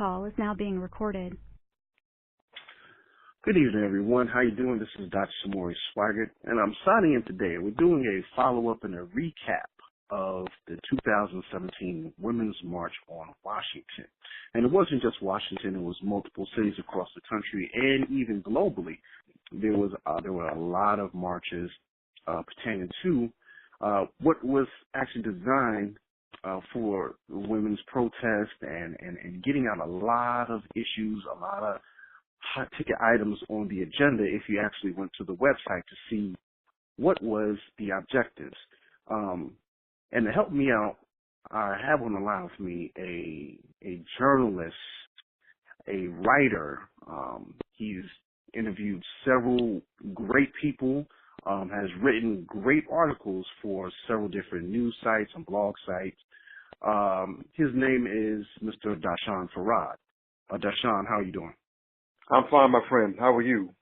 call is now being recorded. Good evening, everyone. How you doing? This is Dr. Samori Swygert, and I'm signing in today. We're doing a follow-up and a recap of the 2017 Women's March on Washington. And it wasn't just Washington. It was multiple cities across the country and even globally. There were a lot of marches pertaining to what was actually designed for women's protest and getting out a lot of issues, a lot of hot ticket items on the agenda if you actually went to the website to see what was the objectives. And to help me out, I have on the line with me a journalist, a writer. He's interviewed several great people, has written great articles for several different news sites and blog sites. His name is Mr. Doshon Farad. Doshon, how are you doing? I'm fine, my friend. How are you?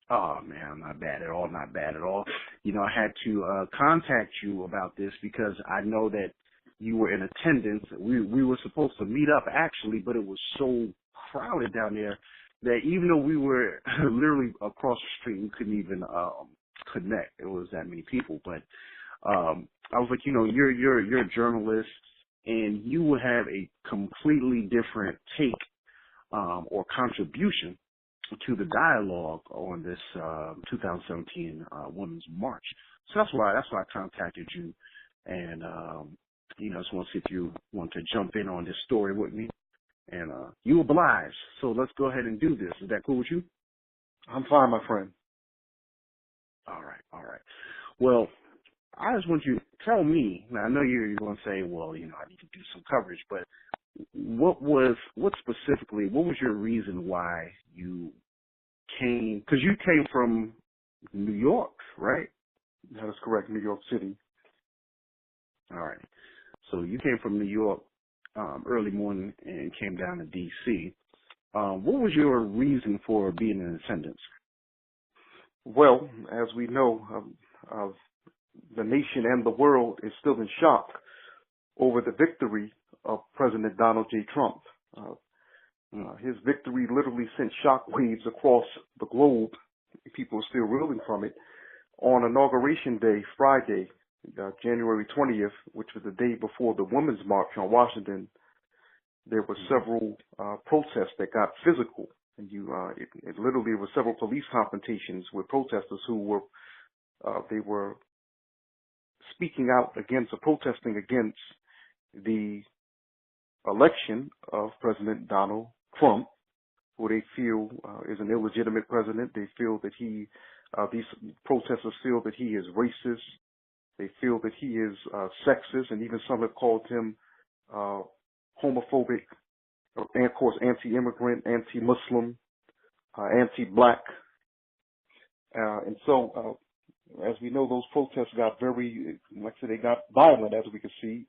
Oh, man, not bad at all, not bad at all. You know, I had to contact you about this because I know that you were in attendance. We were supposed to meet up, actually, but it was so crowded down there that even though we were literally across the street, we couldn't even connect. It was that many people. But I was like, you know, you're a journalist, and you will have a completely different take or contribution to the dialogue on this 2017 Women's March. So that's why I contacted you, and you know, just want to see if you want to jump in on this story with me, and you obliged. So let's go ahead and do this. Is that cool with you? I'm fine, my friend. All right. Well, I just want you to tell me. Now I know you're going to say, well, you know, I need to do some coverage, but what was your reason why you came? Because you came from New York, right? That is correct, New York City. All right. So you came from New York early morning and came down to D.C. What was your reason for being in attendance? Well, as we know, the nation and the world is still in shock over the victory of President Donald J. Trump. His victory literally sent shockwaves across the globe. People are still reeling from it. On Inauguration Day, Friday, January 20th, which was the day before the Women's March on Washington, there were several protests that got physical. And it literally was several police confrontations with protesters who were speaking out against or protesting against the election of President Donald Trump, who they feel is an illegitimate president. They feel that these protesters feel that he is racist. They feel that he is sexist, and even some have called him homophobic, and of course anti-immigrant, anti-Muslim, anti-black. And so, as we know, those protests got they got violent, as we could see.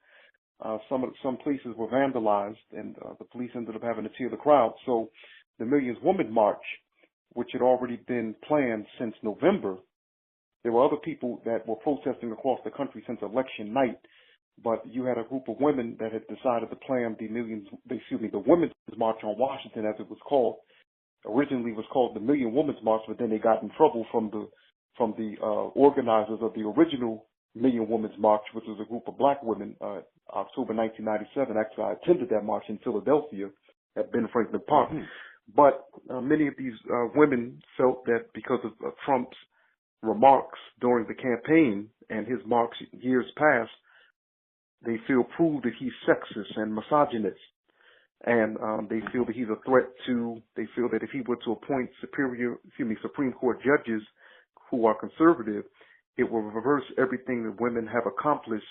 Some places were vandalized, and the police ended up having to tear the crowd. So the Millions Woman March, which had already been planned since November, there were other people that were protesting across the country since election night, but you had a group of women that had decided to plan the Women's March on Washington, as it was called. Originally, it was called the Million Women's March, but then they got in trouble from the organizers of the original Million Women's March, which was a group of black women. October 1997, actually, I attended that march in Philadelphia at Ben Franklin Park. Mm-hmm. But many of these women felt that because of Trump's remarks during the campaign and his marks years past, they feel proved that he's sexist and misogynist. And they feel that he's a threat they feel that if he were to appoint Supreme Court judges who are conservative, it will reverse everything that women have accomplished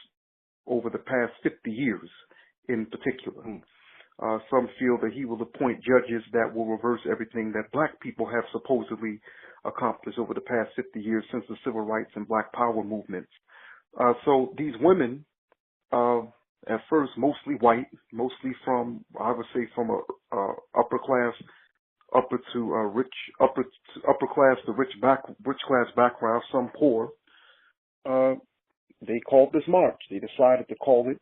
over the past 50 years in particular. Some feel that he will appoint judges that will reverse everything that black people have supposedly accomplished over the past 50 years since the civil rights and black power movements. So these women, at first mostly white, mostly from, I would say, from a upper class to rich class background, some poor. They called this march. They decided to call it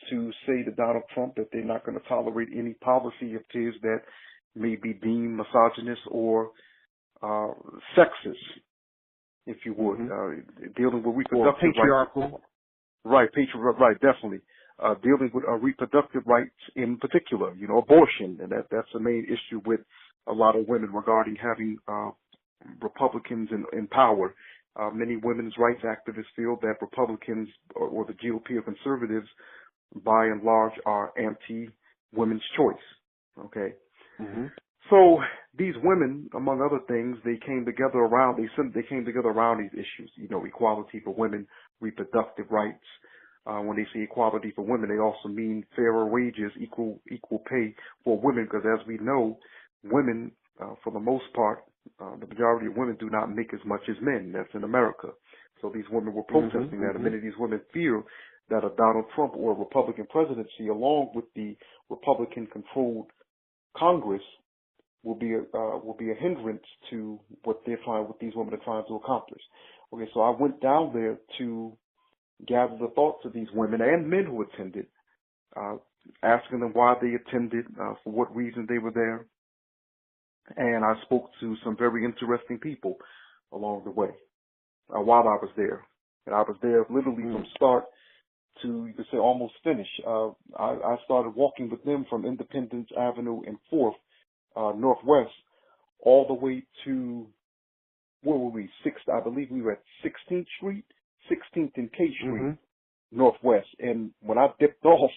to say to Donald Trump that they're not going to tolerate any policy of his that may be deemed misogynist or sexist, if you would, dealing with reproductive or patriarchal. Right, right, definitely. Dealing with reproductive rights in particular, abortion, and that's the main issue with a lot of women regarding having Republicans in power. Many women's rights activists feel that Republicans or the GOP or conservatives, by and large, are anti-women's choice. Okay, so these women, among other things, they came together around these issues. Equality for women, reproductive rights. When they say equality for women, they also mean fairer wages, equal pay for women, because as we know, women, for the most part, the majority of women do not make as much as men. That's in America. So these women were protesting that, and many of these women fear that a Donald Trump or a Republican presidency, along with the Republican-controlled Congress, will be a hindrance to what these women are trying to accomplish. Okay, so I went down there to gather the thoughts of these women and men who attended, asking them why they attended, for what reason they were there. And I spoke to some very interesting people along the way while I was there. And I was there literally from start to, you could say, almost finish. I started walking with them from Independence Avenue and 4th, Northwest, all the way to, where were we? I believe we were at 16th Street, 16th and K Street, Northwest. And when I dipped off,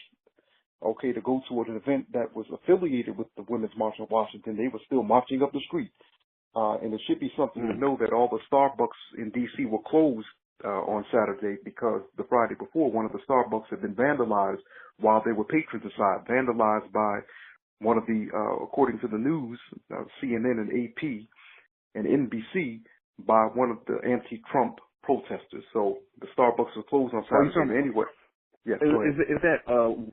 to go to an event that was affiliated with the Women's March on Washington, they were still marching up the street. And it should be something to know that all the Starbucks in D.C. were closed on Saturday because the Friday before, one of the Starbucks had been vandalized while they were patrons aside, vandalized by one of the, according to the news, CNN and AP and NBC, by one of the anti-Trump protesters. So the Starbucks was closed on Saturday anyway. Yes, is that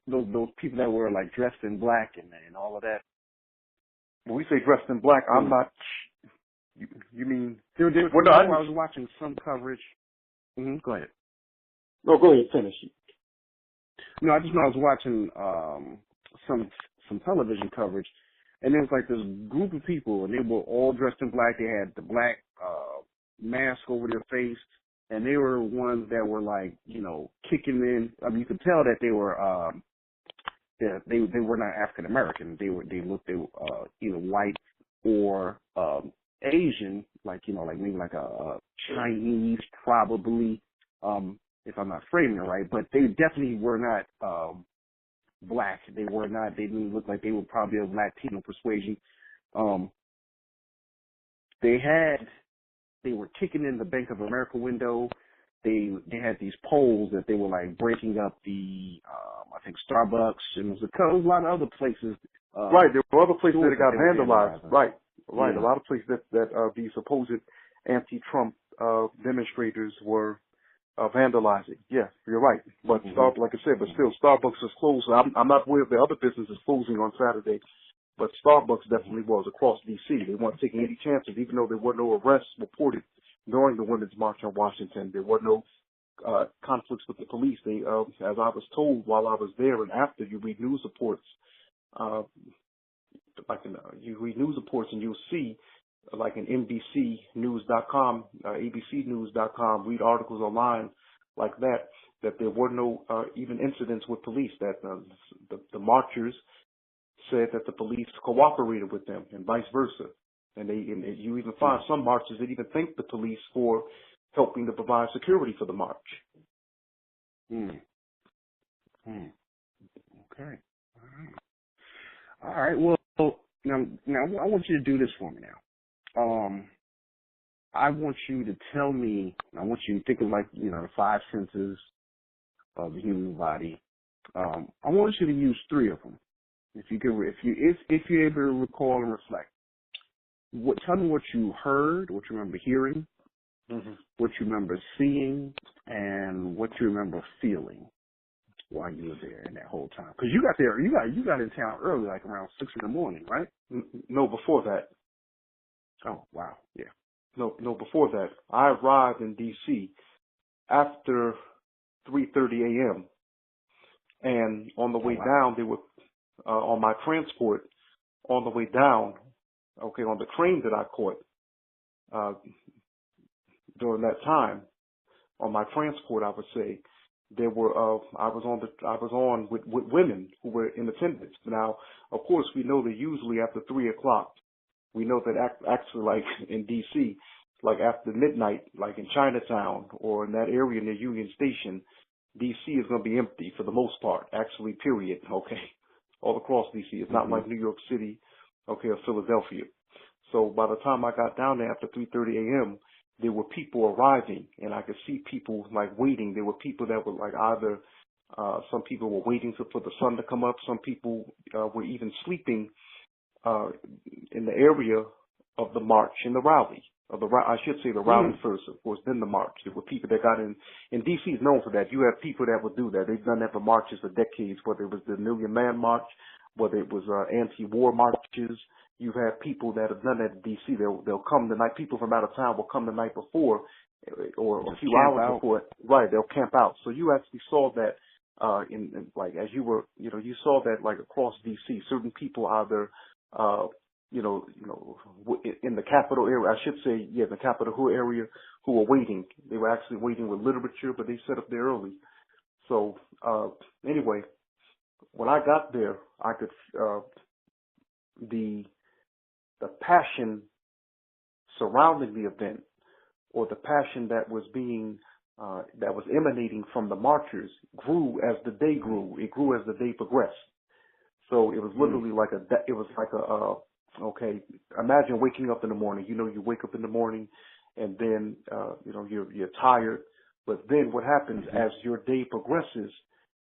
those people that were like dressed in black and all of that? When we say dressed in black, I'm not. You mean? I was watching some coverage. Go ahead. No, go ahead. Finish. No, I just know I was watching some television coverage, and there was like this group of people, and they were all dressed in black. They had the black mask over their face. And they were ones that were like, kicking in. I mean, you could tell that they were, they were not African American. They looked either white or Asian, like maybe like a Chinese, probably, if I'm not framing it right. But they definitely were not black. They didn't look like they were probably of Latino persuasion. They were kicking in the Bank of America window. They had these poles that they were like breaking up the, I think Starbucks, and there was a lot of other places. Right, there were other places that got vandalized. Right. Yeah. A lot of places that these supposed anti-Trump demonstrators were vandalizing. Yeah, you're right. But like I said, but still, Starbucks is closed. I'm not aware of the other businesses closing on Saturday. But Starbucks definitely was across D.C. They weren't taking any chances, even though there were no arrests reported during the Women's March on Washington. There were no conflicts with the police. They, as I was told while I was there and after, you read news reports, you read news reports and you'll see, like in NBCnews.com, ABCnews.com, read articles online like that there were no even incidents with police, that the marchers said that the police cooperated with them and vice versa. And you even find some marchers that even thank the police for helping to provide security for the march. Okay. All right. Well, now I want you to do this for me now. I want you to tell me, I want you to think of like, the 5 senses of the human body. I want you to use 3 of them. If you're able to recall and reflect, tell me what you heard, what you remember hearing, what you remember seeing, and what you remember feeling while you were there in that whole time. Because you got there, you got in town early, like around 6 in the morning, right? No, before that. Oh, wow, yeah. No, before that. I arrived in D.C. after 3:30 a.m. And on the Oh way wow. down, they were on my transport. On the way down, okay, on the train that I caught uh, during that time, on my transport, I would say there were I was on with women who were in attendance. Now, of course, we know that usually after 3 o'clock, we know that actually, like in D.C., like after midnight, like in Chinatown or in that area near Union Station, D.C. is going to be empty for the most part. Actually, period. Okay, all across D.C. It's not like New York City, okay, or Philadelphia. So by the time I got down there after 3:30 a.m., there were people arriving, and I could see people like waiting. There were people that were like either some people were waiting for the sun to come up. Some people were even sleeping in the area of the march and the rally. I should say the rally first, of course, then the march. There were people that got in. And D.C. is known for that. You have people that would do that. They've done that for marches for decades, whether it was the Million Man March, whether it was anti-war marches. You've had people that have done that in D.C. They'll come the night. People from out of town will come the night before or a few hours before. Right, they'll camp out. So you actually saw that in like as you were, you saw that like across D.C. Certain people either in the Capitol area, I should say, the Capitol Hill area, who were waiting. They were actually waiting with literature, but they set up there early. So anyway, when I got there, I could the passion surrounding the event, or the passion that was emanating from the marchers, grew as the day grew. It grew as the day progressed. So it was literally okay, imagine waking up in the morning. You wake up in the morning and then, you're tired. But then what happens as your day progresses,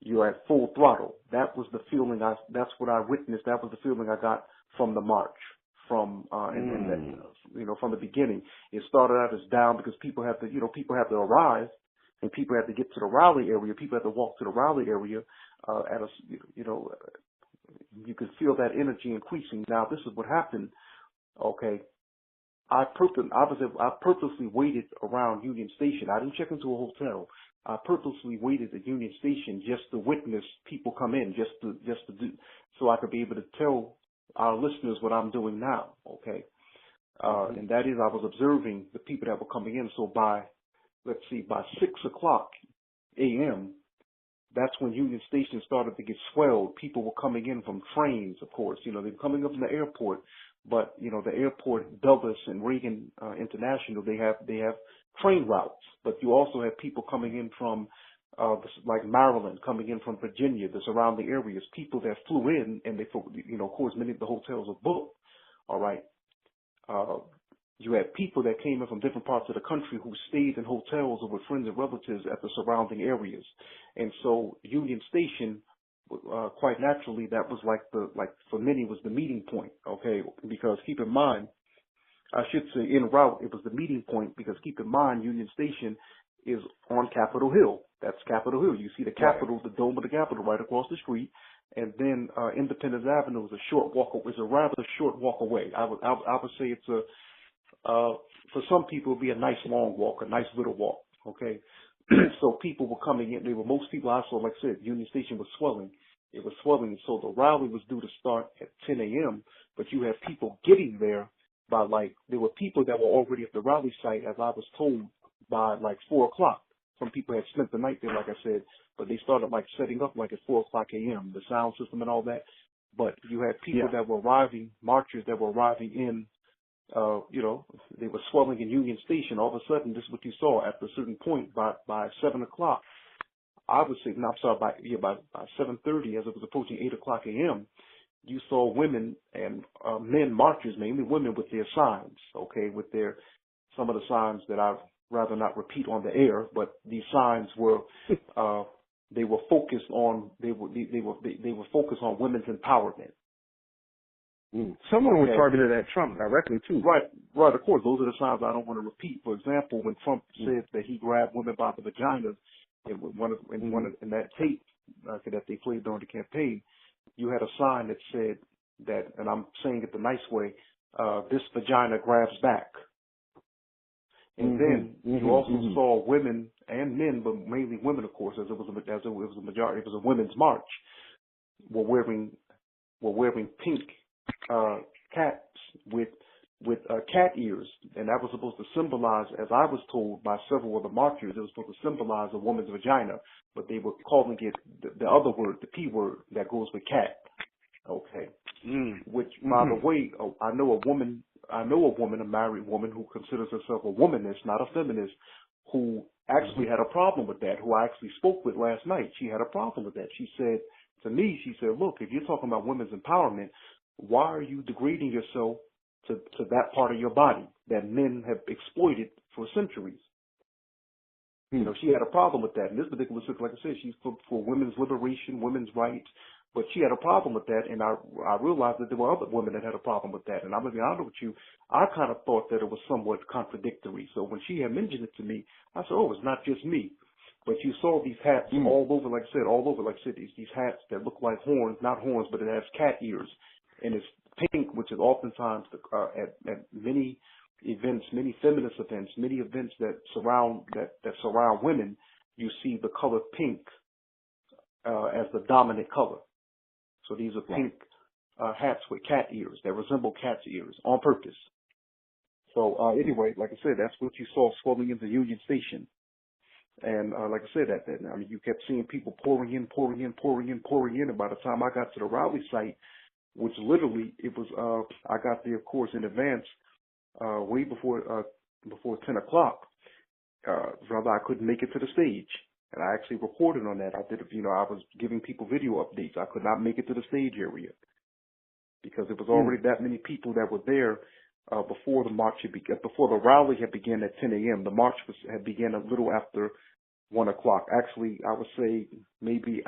you're at full throttle. That was the feeling that's what I witnessed. That was the feeling I got from the march, from the beginning. It started out as down because people have to arrive, and people have to get to the rally area. People have to walk to the rally area, you could feel that energy increasing. Now, this is what happened. Okay, I purposely waited around Union Station. I didn't check into a hotel. I purposely waited at Union Station just to witness people come in, just to do, so I could be able to tell our listeners what I'm doing now. Okay, and that is I was observing the people that were coming in. So by 6:00 a.m. That's when Union Station started to get swelled. People were coming in from trains, of course. They were coming up from the airport, but the airport, Dulles and Reagan International, they have train routes. But you also have people coming in from like Maryland, coming in from Virginia, the surrounding areas. People that flew in, and of course, many of the hotels are booked. All right. You had people that came in from different parts of the country who stayed in hotels or with friends and relatives at the surrounding areas. And so Union Station, quite naturally, that was for many was the meeting point. Okay. Because keep in mind, I should say en route, it was the meeting point because keep in mind, Union Station is on Capitol Hill. That's Capitol Hill. You see the Capitol, the dome of the Capitol right across the street. And then Independence Avenue is a rather short walk away. I would say it's for some people, it'd be a nice long walk, a nice little walk. Okay. So people were coming in. Most people I saw, like I said, Union Station was swelling. It was swelling. So the rally was due to start at 10 a.m., but you had people getting there by there were people that were already at the rally site, as I was told, by 4 o'clock. Some people had spent the night there, like I said, but they started setting up at 4 o'clock a.m., the sound system and all that. But you had people that were arriving, marchers that were arriving in, they were swelling in Union Station. All of a sudden, this is what you saw at a certain point by 7 o'clock. I would say, by 7:30, as it was approaching 8 o'clock a.m., you saw women and men marchers, mainly women, with their signs. Okay, with some of the signs that I'd rather not repeat on the air, but these signs were they were focused on focused on women's empowerment. Someone was targeted at Trump directly too. Right. Of course, those are the signs I don't want to repeat. For example, when Trump said that he grabbed women by the vaginas in that tape that they played during the campaign, you had a sign that said that, and I'm saying it the nice way, this vagina grabs back. And then you also saw women and men, but mainly women, of course, as it was a majority. It was a women's march. Were wearing pink caps with cat ears, and that was supposed to symbolize, as I was told by several of the marchers, it was supposed to symbolize a woman's vagina, but they were calling it the other word, the P word that goes with cat. Okay. Which, by the way, I know a woman, a married woman who considers herself a womanist, not a feminist, who actually had a problem with that, who I actually spoke with last night. She had a problem with that. She said to me, look, if you're talking about women's empowerment, why are you degrading yourself to that part of your body that men have exploited for centuries? You know, she had a problem with that. In this particular situation, like I said, she's for women's liberation, women's rights, but she had a problem with that, and I realized that there were other women that had a problem with that. And I'm going to be honest with you, I kind of thought that it was somewhat contradictory. So when she had mentioned it to me, I said, oh, it's not just me. But you saw these hats all over, like I said, these hats that look like horns, not horns, but it has cat ears. And it's pink, which is oftentimes at many events, many feminist events, many events that surround women, you see the color pink as the dominant color. So these are pink hats with cat ears that resemble cat's ears on purpose. So anyway, like I said, that's what you saw swelling into Union Station. And like I said, I mean, you kept seeing people pouring in. And by the time I got to the rally site, which literally it was, I got there, of course, in advance, way before 10 o'clock. Brother, I couldn't make it to the stage. And I actually reported on that. I was giving people video updates. I could not make it to the stage area because it was already that many people that were there before the march had begun, before the rally had begun at 10 a.m. The march had begun a little after 1 o'clock. Actually, I would say maybe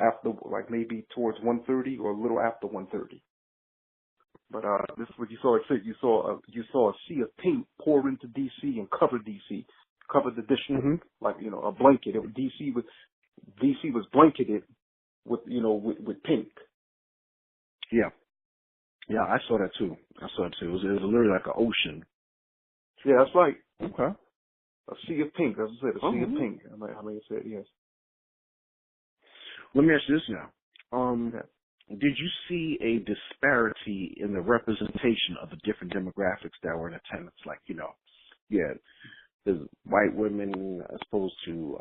maybe towards 1:30 or a little after 1:30. But this is what you saw. You saw a sea of paint pour into D.C. and cover D.C. Covered the district like a blanket. D.C. was blanketed with pink. Yeah, I saw that too. It was literally like an ocean. Yeah, that's right. Okay. A sea of pink. As I said, a sea of pink. I mean, I said yes. Let me ask you this now. Did you see a disparity in the representation of the different demographics that were in attendance? Like, there's white women as opposed to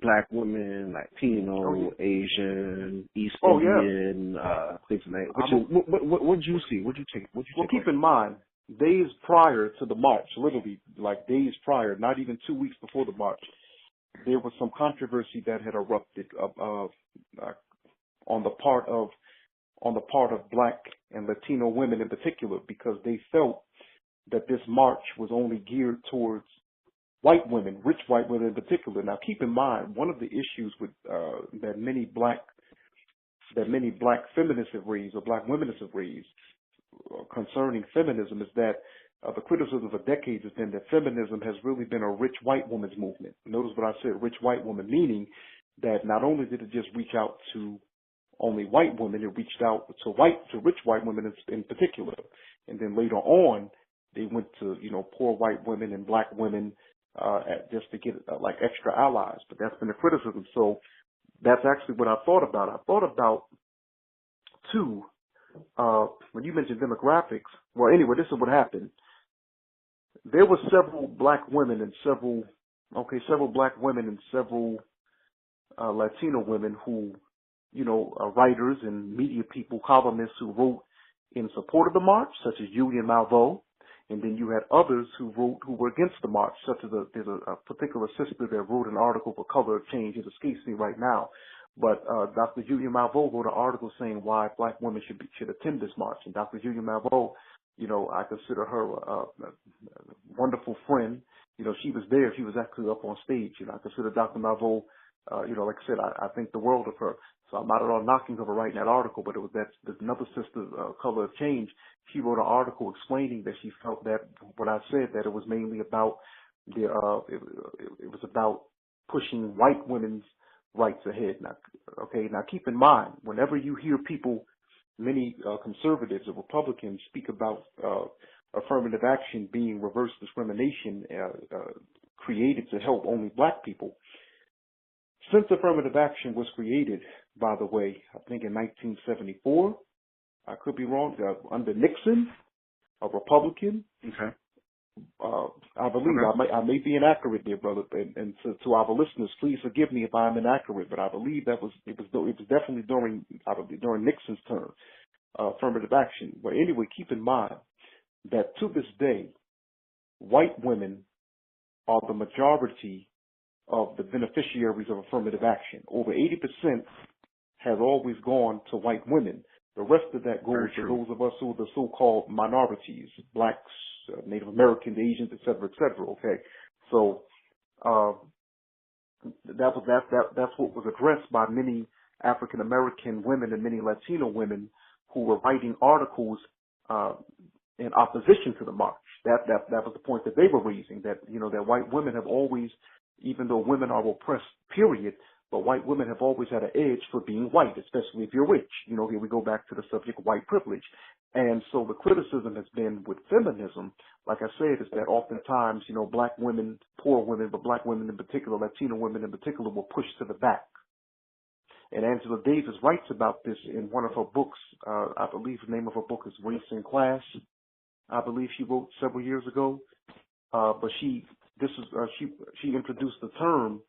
black women, Latino, Asian, East Indian, things like that. What did you see? What did you take? Well, keep in mind, days prior to the march, literally like days prior, not even 2 weeks before the march, there was some controversy that had erupted on the part of black and Latino women in particular, because they felt that this march was only geared towards white women, rich white women in particular. Now, keep in mind, one of the issues with that many black feminists have raised, or black women have raised concerning feminism, is that the criticism for decades has been that feminism has really been a rich white woman's movement. Notice what I said, rich white woman, meaning that not only did it just reach out to only white women, it reached out to rich white women in particular. And then later on, they went to, poor white women and black women just to get like extra allies. But that's been a criticism. So that's actually what I thought about. I thought about too, when you mentioned demographics. Well, anyway, this is what happened. There were several black women and several Latino women who, writers and media people, columnists who wrote in support of the march, such as Julian Malveaux. And then you had others who were against the march, such as there's a particular sister that wrote an article for Color of Change. It escapes me right now. But Dr. Julian Malveaux wrote an article saying why black women should attend this march. And Dr. Julian Malveaux, I consider her a wonderful friend. She was there. She was actually up on stage. I consider Dr. Malveaux, like I said, I think the world of her. So I'm not at all knocking her for writing that article, but there's another sister, Color of Change. She wrote an article explaining that she felt that what I said, that it was mainly about it was about pushing white women's rights ahead. Now keep in mind, whenever you hear people, many conservatives or Republicans speak about affirmative action being reverse discrimination created to help only black people. Since affirmative action was created, by the way, I think in 1974, I could be wrong, under Nixon, a Republican. Okay. I believe I may be inaccurate there, brother, and to our listeners, please forgive me if I'm inaccurate, but I believe it was definitely during Nixon's term, affirmative action. But anyway, keep in mind that to this day, white women are the majority of the beneficiaries of affirmative action. Over 80% has always gone to white women. The rest of that goes to those of us who are the so-called minorities, blacks, Native Americans, Asians, et cetera, okay? So, that's what was addressed by many African American women and many Latino women who were writing articles, in opposition to the march. That was the point that they were raising, that, that white women have always, even though women are oppressed, period, but white women have always had an edge for being white, especially if you're rich. Here we go back to the subject of white privilege. And so the criticism has been with feminism, like I said, is that oftentimes, black women, poor women, but black women in particular, Latino women in particular, were pushed to the back. And Angela Davis writes about this in one of her books. I believe the name of her book is Race and Class. I believe she wrote several years ago. But she introduced the term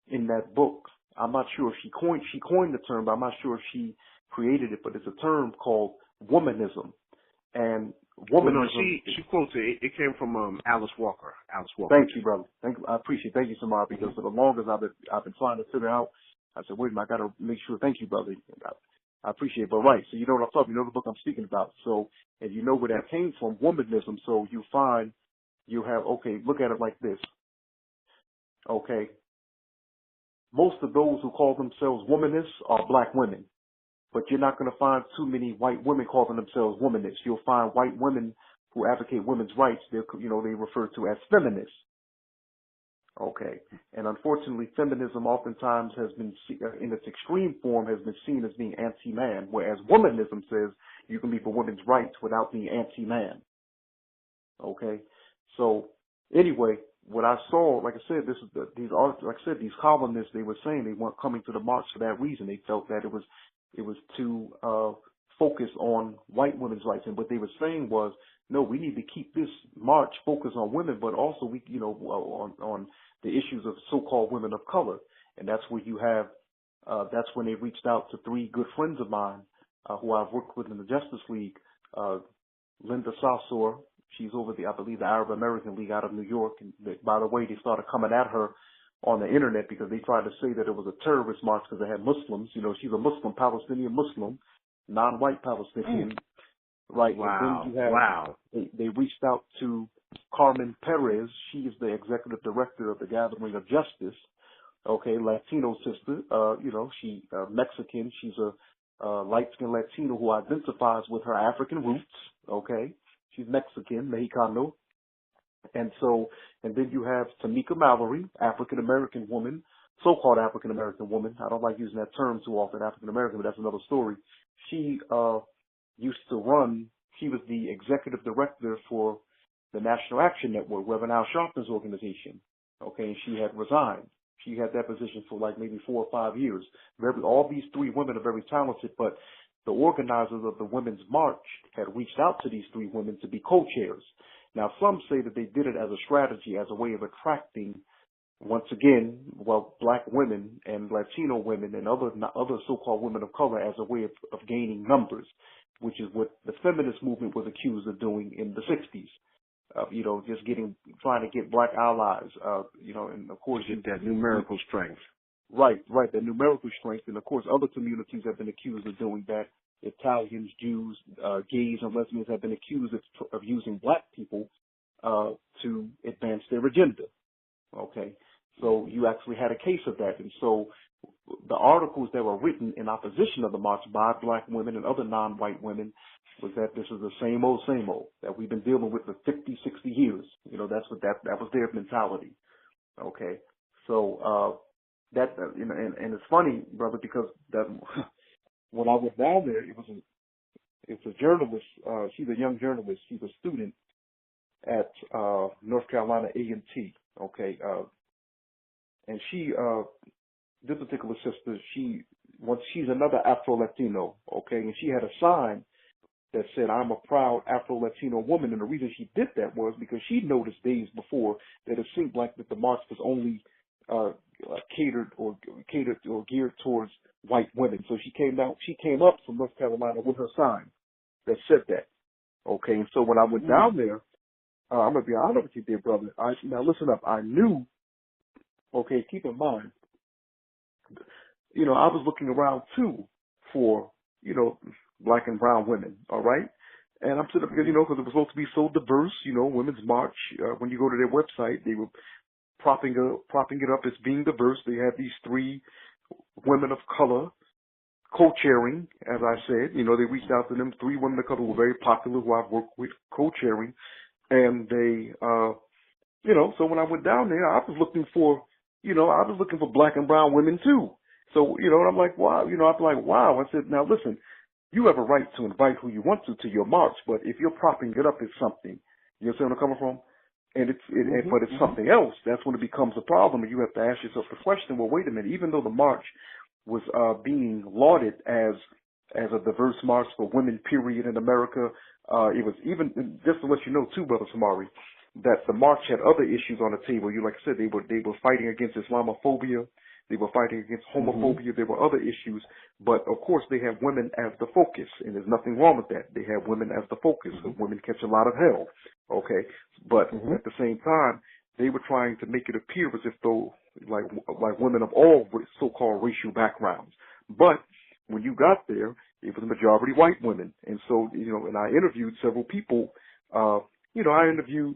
in that book. I'm not sure if she coined the term, but I'm not sure if she created it, but it's a term called womanism. And womanism. Well, no, she quotes it. It came from Alice Walker. Thank you, brother. I appreciate it. Thank you, Samori, because for the longest I've been trying to figure out. I said, wait a minute, I got to make sure. Thank you, brother. I appreciate it. But right, so you know what I'm talking. You know the book I'm speaking about. So, and you know where that came from, womanism. So you find you have, okay, look at it like this. Okay. Most of those who call themselves womanists are black women, but you're not going to find too many white women calling themselves womanists. You'll find white women who advocate women's rights. They refer to as feminists. Okay, and unfortunately, feminism oftentimes has been, in its extreme form, has been seen as being anti-man, whereas womanism says you can be for women's rights without being anti-man. Okay, so anyway. What I saw, like I said, these columnists, they were saying they weren't coming to the march for that reason. They felt that it was too focused on white women's rights. And what they were saying was, no, we need to keep this march focused on women, but also on the issues of so-called women of color. And that's where you have, that's when they reached out to three good friends of mine who I've worked with in the Justice League, Linda Sassor. She's over I believe the Arab American League out of New York. And by the way, they started coming at her on the internet because they tried to say that it was a terrorist march because they had Muslims. She's a Muslim, Palestinian Muslim, non-white Palestinian. Right. Wow. And then you have, they reached out to Carmen Perez. She is the executive director of the Gathering of Justice. Okay. Latino sister. She, Mexican. She's a light-skinned Latino who identifies with her African roots. Okay. She's Mexican, Mexicano. And then you have Tamika Mallory, African-American woman, so-called African-American woman. I don't like using that term too often, African-American, but that's another story. She she was the executive director for the National Action Network, Reverend Al Sharpton's organization. Okay, and she had resigned. She had that position for like maybe 4 or 5 years. All these three women are very talented, but the organizers of the Women's March had reached out to these three women to be co-chairs. Now, some say that they did it as a strategy, as a way of attracting, once again, black women and Latino women and other so-called women of color as a way of gaining numbers, which is what the feminist movement was accused of doing in the 60s. Trying to get black allies, and of course, get that numerical strength. Right, the numerical strength. And of course, other communities have been accused of doing that. Italians, Jews, gays, and lesbians have been accused of using black people to advance their agenda. Okay, so you actually had a case of that. And so the articles that were written in opposition of the march by black women and other non-white women was that this is the same old, that we've been dealing with for 50, 60 years. That was their mentality. Okay, so and it's funny, brother, because when I went down there, it's a journalist. She's a young journalist. She's a student. at North Carolina A&T. Okay, and she, this particular sister, she's another Afro-Latino. Okay, and she had a sign that said, "I'm a proud Afro-Latino woman." And the reason she did that was because she noticed days before that it seemed like that the march was only catered or geared towards white women. So she came up from North Carolina with her sign that said that. Okay, and so when I went down there, I'm gonna be honest with you, dear brother. Now listen up. I knew. Okay, keep in mind, I was looking around too for, black and brown women. All right. And I'm sitting up because, because it was supposed to be so diverse, Women's March. When you go to their website, they were propping it up as being diverse. They had these 3 women of color co-chairing, as I said. They reached out to them, 3 women of color who were very popular, who I've worked with, co-chairing. And they, so when I went down there, I was looking for black and brown women too. So, and I'm like, wow, I'm like, wow. I said, now listen, you have a right to invite who you want to your march, but if you're propping it up as something, you understand where I'm coming from? And but it's something else, that's when it becomes a problem, and you have to ask yourself the question, well, wait a minute, even though the march was being lauded as a diverse march for women, period, in America, it was even, just to let you know too, Brother Samori, that the march had other issues on the table. Like I said, they were fighting against Islamophobia. They were fighting against homophobia. There were other issues, but of course they have women as the focus, and there's nothing wrong with that. They have women as the focus. Women catch a lot of hell, okay? But at the same time, they were trying to make it appear as if though like women of all so-called racial backgrounds. But when you got there, it was majority white women, and so and I interviewed several people. I interviewed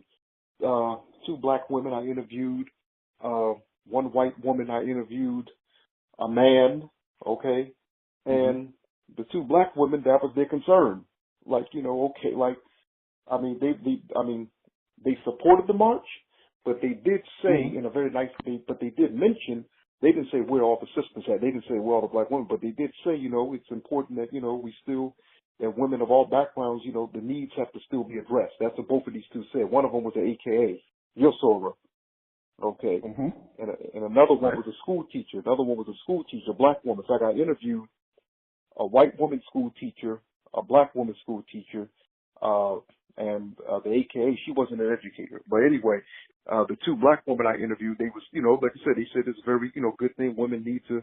2 black women. I interviewed 1 white woman. I interviewed a man, okay, and the 2 black women, that was their concern. Like, okay, like, they supported the march, but they did say in a very nice way, but they did mention, they didn't say where all the sisters at. They didn't say where all the black women, but they did say, it's important that, we still, that women of all backgrounds, the needs have to still be addressed. That's what both of these 2 said. One of them was an AKA, Yosora. Okay. And another one was a school teacher. Another one was a school teacher, a black woman. So I got interviewed a white woman school teacher, a black woman school teacher, and the AKA, she wasn't an educator. But anyway, the 2 black women I interviewed, they was, like I said, they said it's a very, good thing. Women need to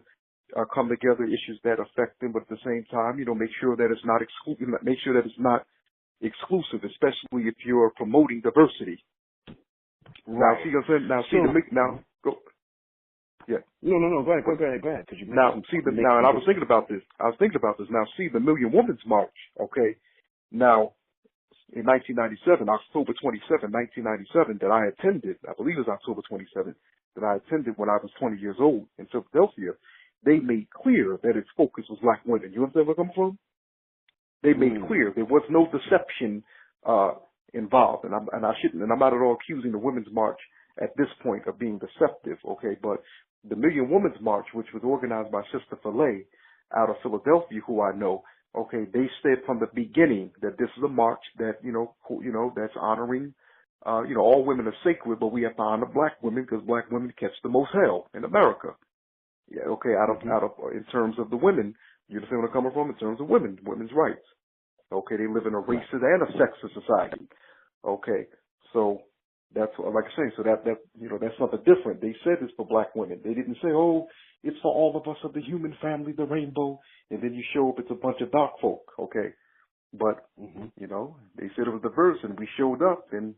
come together, issues that affect them, but at the same time, make sure that it's not make sure that it's not exclusive, especially if you're promoting diversity. Right. Now, go. Yeah. No. Go ahead. Now, and I was thinking about this. Now, see, the Million Women's March, okay? Now, in 1997, October 27, 1997, that I attended, I believe it was October 27, that I attended when I was 20 years old in Philadelphia, they made clear that its focus was black women. You understand where I'm from? They made clear there was no deception involved, and I'm not at all accusing the Women's March at this point of being deceptive, okay? But the Million Women's March, which was organized by Sister Filet out of Philadelphia, who I know, okay, they said from the beginning that this is a march that that's honoring, all women are sacred, but we have to honor black women because black women catch the most hell in America. Yeah, okay, out of in terms of the women, you understand where I'm coming from? In terms of women's rights. Okay, they live in a racist and a sexist society. Okay, so that's like I say. So that's something different. They said it's for black women. They didn't say, oh, it's for all of us of the human family, the rainbow, and then you show up, it's a bunch of dark folk. Okay, but they said it was diverse, and we showed up, and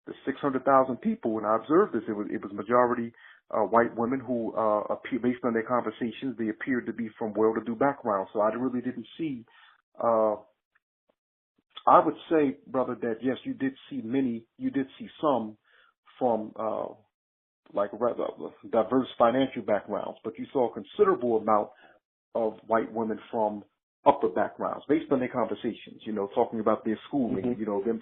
the 600,000 people, and I observed this. It was majority white women who appear, based on their conversations, they appeared to be from well-to-do backgrounds. So I really didn't see. I would say, brother, that yes, you did see some from like rather diverse financial backgrounds, but you saw a considerable amount of white women from upper backgrounds based on their conversations, talking about their schooling,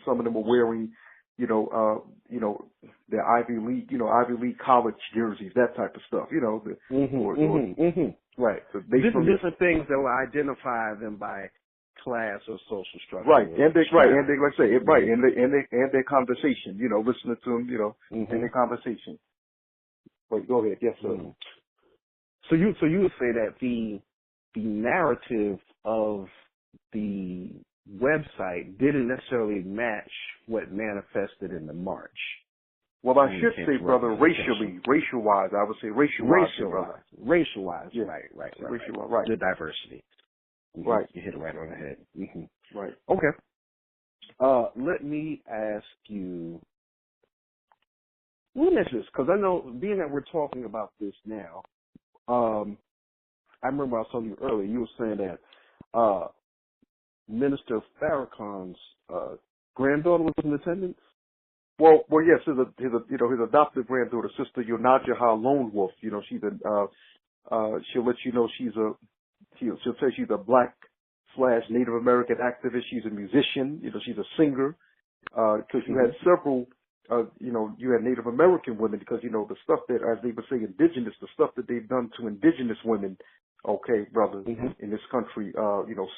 some of them were wearing, their Ivy League college jerseys, that type of stuff, Right. So different things that will identify them by class or social structure. Right, and they like I say it, right, and their conversation, listening to them, and their conversation. But go ahead, yes, sir. Mm-hmm. So you would say that the narrative of the website didn't necessarily match what manifested in the march. Well, I should say, brother, racial-wise, I would say racial-wise, brother. Racial-wise, yeah. right. Racial-wise, right. The diversity. Mm-hmm. Right. You hit it right on the head. Mm-hmm. Right. Okay. Let me ask you, let me ask this, because I know, being that we're talking about this now, I remember I was telling you earlier, you were saying that Minister Farrakhan's granddaughter was in attendance? Well, yes, his adopted granddaughter, Sister Yonaja Lone Wolf. She's she'll let you know she'll say she's a Black/Native American activist. She's a musician. She's a singer. Because you had several, you had Native American women, because the stuff that, as they would say, indigenous, the stuff that they've done to indigenous women, okay, brother, in this country,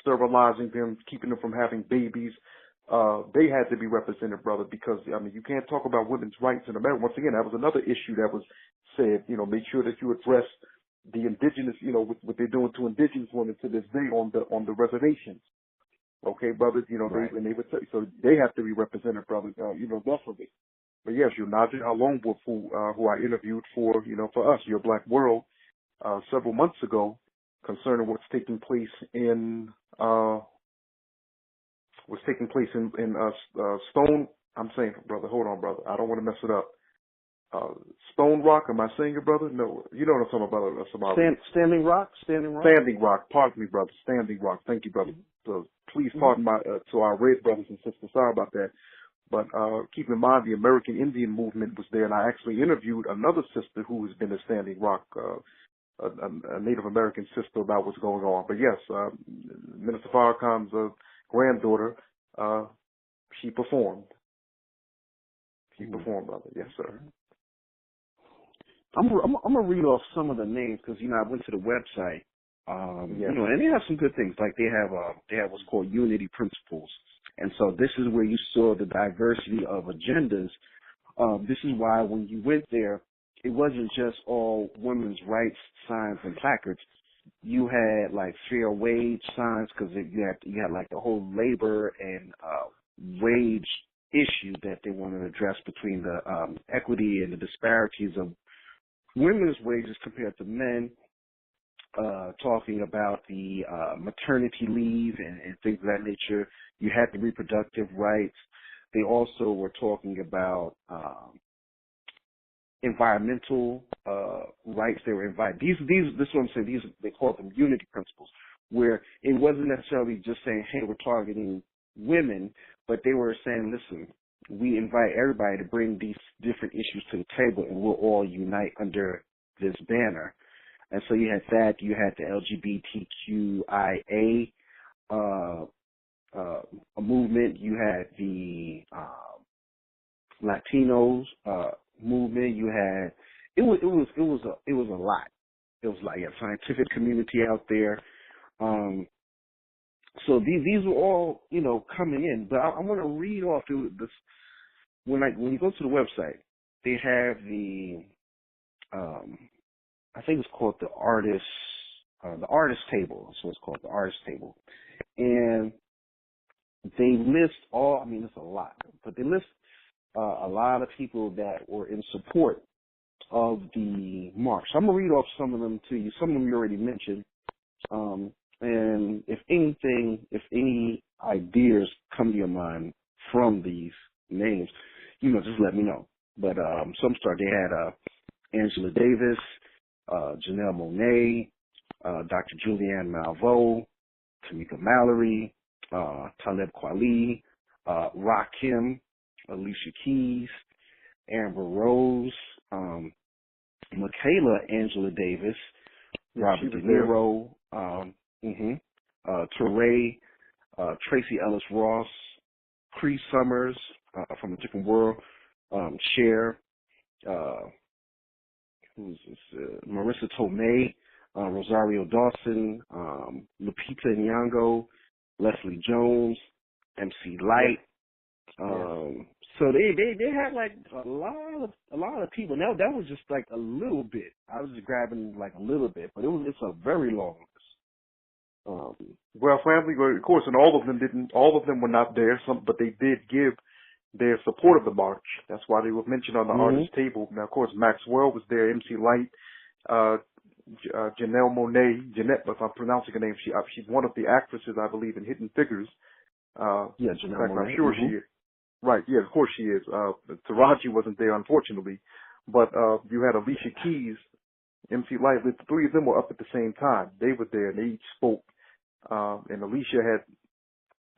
sterilizing them, keeping them from having babies. They had to be represented, brother, because, you can't talk about women's rights in America. Once again, that was another issue that was said, make sure that you address the indigenous, what they're doing to indigenous women to this day on the reservations. Okay, brother, right. they would say, so they have to be represented, brother, definitely. But yes, Yonaja Lone Wolf, who I interviewed for us, Your Black World, several months ago, concerning what's taking place in Stone. I'm saying, brother, hold on, brother. I don't want to mess it up. Stone Rock, am I saying it, brother? No, you know what I'm talking about, Samori. Standing Rock? Standing Rock, pardon me, brother. Standing Rock, thank you, brother. So please pardon to our red brothers and sisters, sorry about that. But keep in mind, the American Indian movement was there, and I actually interviewed another sister who has been a Standing Rock, a Native American sister, about what's going on. But yes, Minister Farrakhan's granddaughter, she performed. Brother. Yes, sir. I'm gonna read off some of the names, because I went to the website, and they have some good things. Like they have what's called unity principles, and so this is where you saw the diversity of agendas. This is why when you went there, it wasn't just all women's rights signs and placards. You had like fair wage signs, because you had like the whole labor and wage issue that they wanted to address between the equity and the disparities of women's wages compared to men, talking about the maternity leave and things of that nature. You had the reproductive rights. They also were talking about environmental rights. They were this is what I'm saying. They call them unity principles, where it wasn't necessarily just saying, hey, we're targeting women, but they were saying, listen, we invite everybody to bring these different issues to the table, and we'll all unite under this banner. And so you had that. You had the LGBTQIA a movement. You had the Latinos movement. You had it was a lot. It was like a scientific community out there. So these were all coming in. But I'm going to read off this. When you go to the website, they have the I think it's called the artist table. That's what it's called, the artist table. And they list it's a lot, but they list a lot of people that were in support of the march. So I'm going to read off some of them to you. Some of them you already mentioned. And if any ideas come to your mind from these names, just let me know. But some start. They had Angela Davis, Janelle Monáe, Dr. Julianne Malveaux, Tamika Mallory, Talib Kweli, Rakim, Alicia Keys, Amber Rose, Michaela Angela Davis, Robert De Niro, Teray, Tracy Ellis Ross, Cree Summers from A Different World, Cher, who's this? Marissa Tomei, Rosario Dawson, Lupita Nyong'o, Leslie Jones, MC Light. So they had like a lot of people. Now that was just like a little bit. I was just grabbing like a little bit, but it's a very long list. Well, family, of course, and all of them were not there. But they did give their support of the march. That's why they were mentioned on the artist table. Now, of course, Maxwell was there, MC Light, Janelle Monáe, Jeanette, if I'm pronouncing her name, she's one of the actresses, I believe, in Hidden Figures. Yeah, Janelle in fact, Monáe. I'm sure she is. Right, yeah, of course she is. Taraji wasn't there, unfortunately. But you had Alicia Keys, MC Light, the three of them were up at the same time. They were there, and they each spoke. And I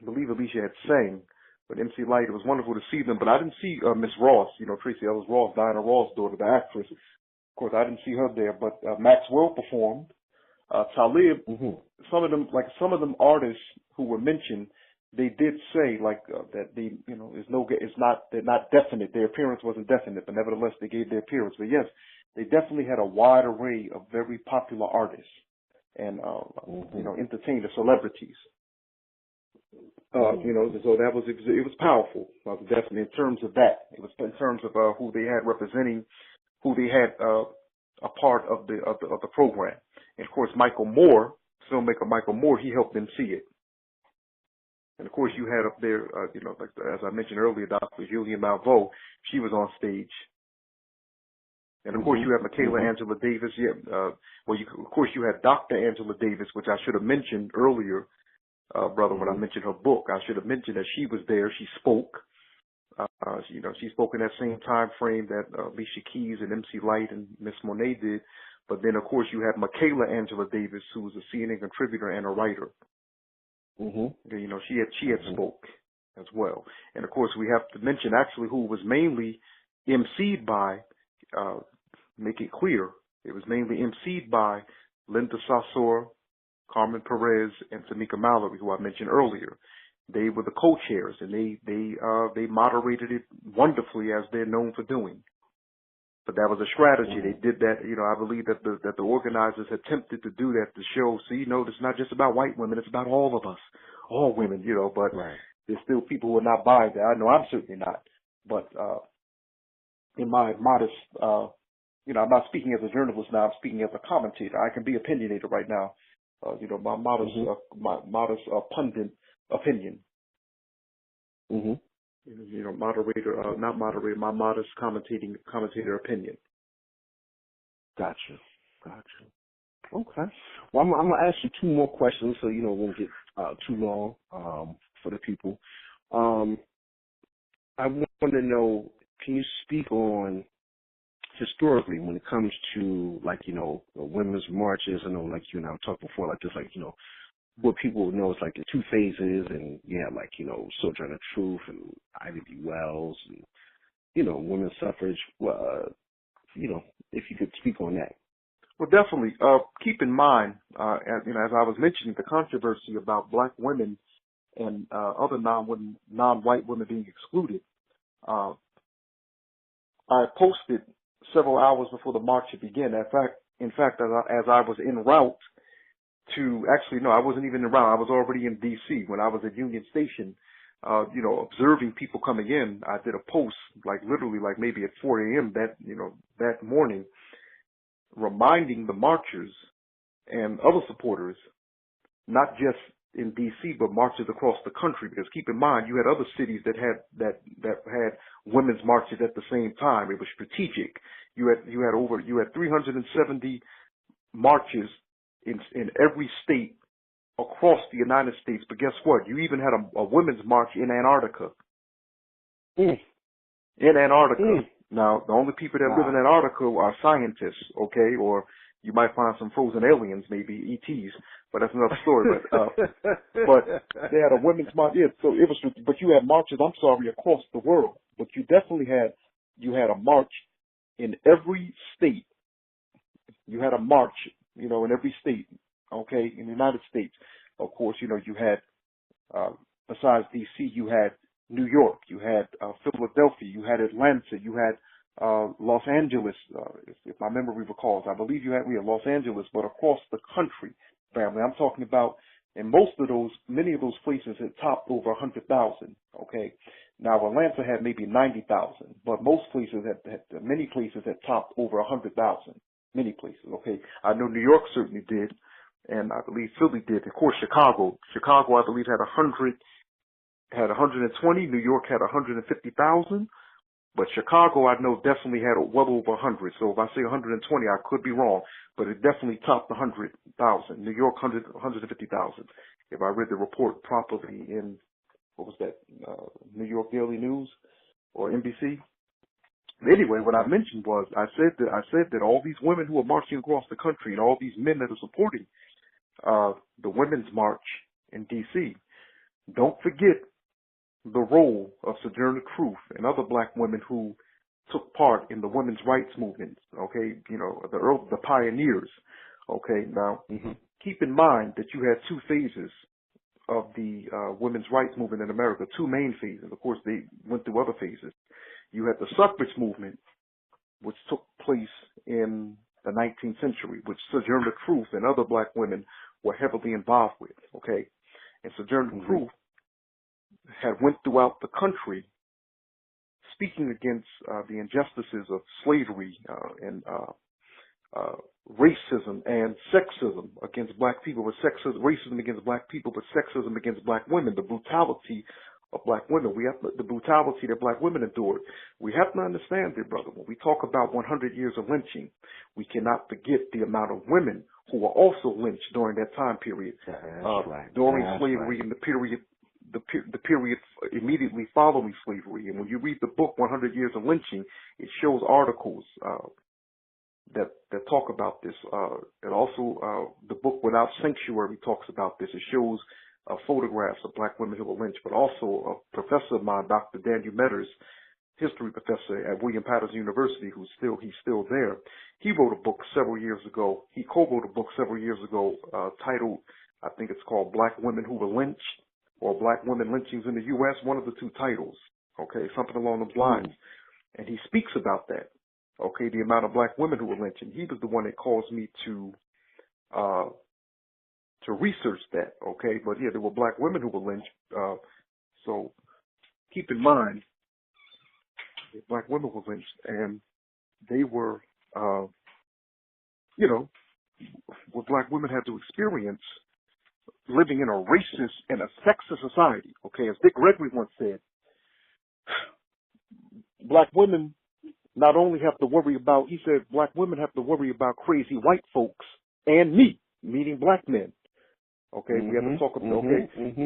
believe Alicia had sang. But MC Light, it was wonderful to see them. But I didn't see Miss Ross, Tracy Ellis Ross, Diana Ross' daughter, the actress. Of course, I didn't see her there. But Maxwell performed. Talib, some of them artists who were mentioned, they did say that they, they're not definite. Their appearance wasn't definite, but nevertheless they gave their appearance. But yes, they definitely had a wide array of very popular artists and entertainers, celebrities. So that was it was powerful. Definitely in terms of that, it was in terms of who they had representing, who they had a part of the program. And of course, Michael Moore, filmmaker Michael Moore, he helped MC it. And of course, you had up there, as I mentioned earlier, Dr. Julian Malveaux, she was on stage. And of course, you had Michaela Angela Davis. Of course, you had Dr. Angela Davis, which I should have mentioned earlier, brother, when I mentioned her book. I should have mentioned that she was there. She spoke. She spoke in that same time frame that Alicia Keys and MC Light and Miss Monáe did. But then, of course, you had Michaela Angela Davis, who was a CNN contributor and a writer. She had spoke as well. And of course, we have to mention actually who was mainly emceed by, make it clear, it was mainly emceed by Linda Sarsour, Carmen Perez, and Tamika Mallory, who I mentioned earlier. They were the co-chairs, and they moderated it wonderfully, as they're known for doing. But that was a strategy. They did that. I believe that the organizers attempted to do that to show. See, it's not just about white women. It's about all of us, all women. But there's still people who are not buying that. I know I'm certainly not. But in my modest, I'm not speaking as a journalist now. I'm speaking as a commentator. I can be opinionated right now. My modest pundit opinion. Moderator, not moderator, my modest commentator opinion. Gotcha. Okay. Well, I'm going to ask you two more questions so, it won't get too long for the people. I want to know, can you speak on, historically, when it comes to, women's marches? I know, you and I talked before, what people know is the two phases, and Sojourner Truth and Ivy B. Wells, and women's suffrage. If you could speak on that. Well, definitely. Keep in mind, as I was mentioning, the controversy about black women and other non-white women being excluded. I posted several hours before the march had begun. In fact, as I was en route to, actually, no, I wasn't even en route. I was already in D.C. when I was at Union Station, observing people coming in. I did a post, literally maybe at 4 a.m. that morning, reminding the marchers and other supporters, not just in D.C., but marches across the country. Because keep in mind, you had other cities that had women's marches at the same time. It was strategic. You had 370 marches in every state across the United States. But guess what? You even had a women's march in Antarctica. In Antarctica. Now, the only people that live in Antarctica are scientists, okay? Or you might find some frozen aliens, maybe ETs, but that's another story. But they had a women's march. Yeah, so it was, but you had marches, across the world. But you definitely had a march in every state. You had a march, in every state, okay, in the United States. Of course, you had, besides D.C., you had New York, you had Philadelphia, you had Atlanta, you had Los Angeles, if my memory recalls. I believe you had Los Angeles, but across the country, family. I'm talking about And many of those places had topped over 100,000. Okay, now Atlanta had maybe 90,000, but many places had topped over 100,000. Many places. Okay, I know New York certainly did, and I believe Philly did. Of course, Chicago, I believe had 120. New York had 150,000. But Chicago, I know, definitely had well over 100. So if I say 120, I could be wrong, but it definitely topped 100,000. New York, 150,000. If I read the report properly in, what was that, New York Daily News or NBC? Anyway, what I mentioned was, I said that all these women who are marching across the country and all these men that are supporting the Women's March in D.C., don't forget the role of Sojourner Truth and other black women who took part in the women's rights movement, okay, the pioneers, okay. Now, keep in mind that you had two phases of the women's rights movement in America, two main phases. Of course, they went through other phases. You had the suffrage movement, which took place in the 19th century, which Sojourner Truth and other black women were heavily involved with, okay. And Sojourner Truth had went throughout the country speaking against the injustices of slavery and racism and sexism against black people, racism against black people, but sexism against black women, the brutality of black women. The brutality that black women endured. We have to understand, dear brother, when we talk about 100 years of lynching, we cannot forget the amount of women who were also lynched during that time period, during slavery and the period immediately following slavery. And when you read the book 100 Years of Lynching, it shows articles that talk about this. And also the book Without Sanctuary talks about this. It shows photographs of black women who were lynched, but also a professor of mine, Dr. Daniel Metters, history professor at William Patterson University, he's still there. He wrote a book several years ago. He co-wrote a book several years ago titled, I think it's called Black Women Who Were Lynched, or Black Women Lynchings in the U.S., one of the two titles, okay, something along those lines. And he speaks about that, okay, the amount of black women who were lynched. And he was the one that caused me to research that, okay. But yeah, there were black women who were lynched. So keep in mind, that black women were lynched, and they were, what black women had to experience living in a racist and a sexist society, okay. As Dick Gregory once said, black women not only have to worry about, he said, black women have to worry about crazy white folks and me, meaning black men. Okay, we have to talk about,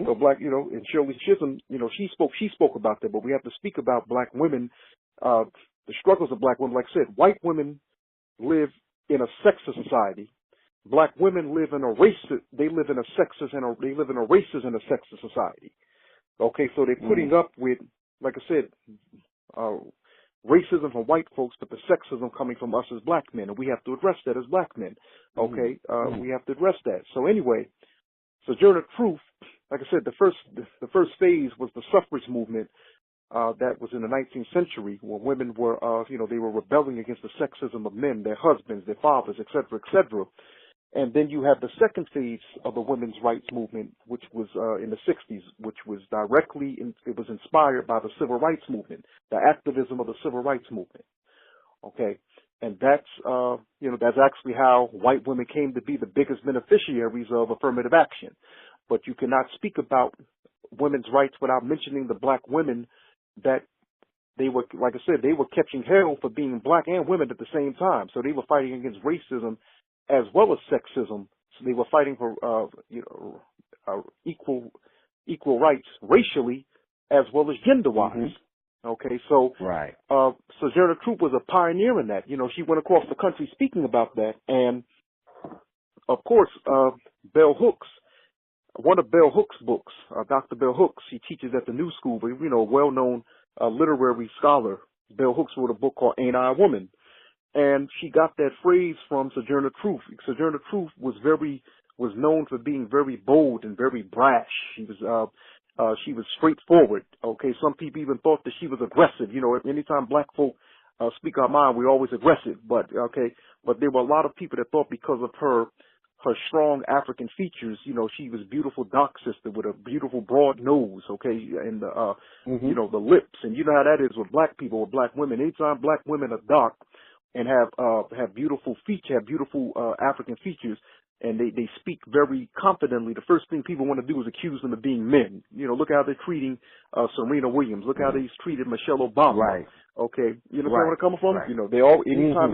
so black, and Shirley Chisholm, she spoke about that, but we have to speak about black women, the struggles of black women. Like I said, white women live in a sexist society. Black women live in a racist and a sexist society. Okay, so they're putting up with, like I said, racism from white folks, but the sexism coming from us as black men, and we have to address that as black men. Okay, we have to address that. So anyway, Sojourner Truth, like I said, the first phase was the suffrage movement. That was in the 19th century, when women were, they were rebelling against the sexism of men, their husbands, their fathers, et cetera, et cetera. And then you have the second phase of the women's rights movement, which was in the 60s, which was it was inspired by the civil rights movement, the activism of the civil rights movement. Okay, and that's actually how white women came to be the biggest beneficiaries of affirmative action. But you cannot speak about women's rights without mentioning the black women that they were, like I said, they were catching hell for being black and women at the same time. So they were fighting against racism as well as sexism. So they were fighting for equal rights racially as well as gender-wise. Okay, so Sojourner Truth was a pioneer in that. She went across the country speaking about that, and of course, Bell Hooks, one of Bell Hooks' books, Dr. Bell Hooks, he teaches at the New School, but well-known literary scholar. Bell Hooks wrote a book called Ain't I a Woman? And she got that phrase from Sojourner Truth. Sojourner Truth was known for being very bold and very brash. She was straightforward. Okay, some people even thought that she was aggressive. Anytime black folk speak our mind, we're always aggressive. But there were a lot of people that thought because of her her strong African features. You know, she was a beautiful dark sister with a beautiful broad nose, okay, and the you know, the lips, and you know how that is with black people, with black women. Anytime black women are dark and have beautiful features, have beautiful African features, and they speak very confidently, the first thing people want to do is accuse them of being men. You know, look how they're treating Serena Williams. Look how they treated Michelle Obama. Right. Okay, you know where I'm coming from? Right. You know, they all anytime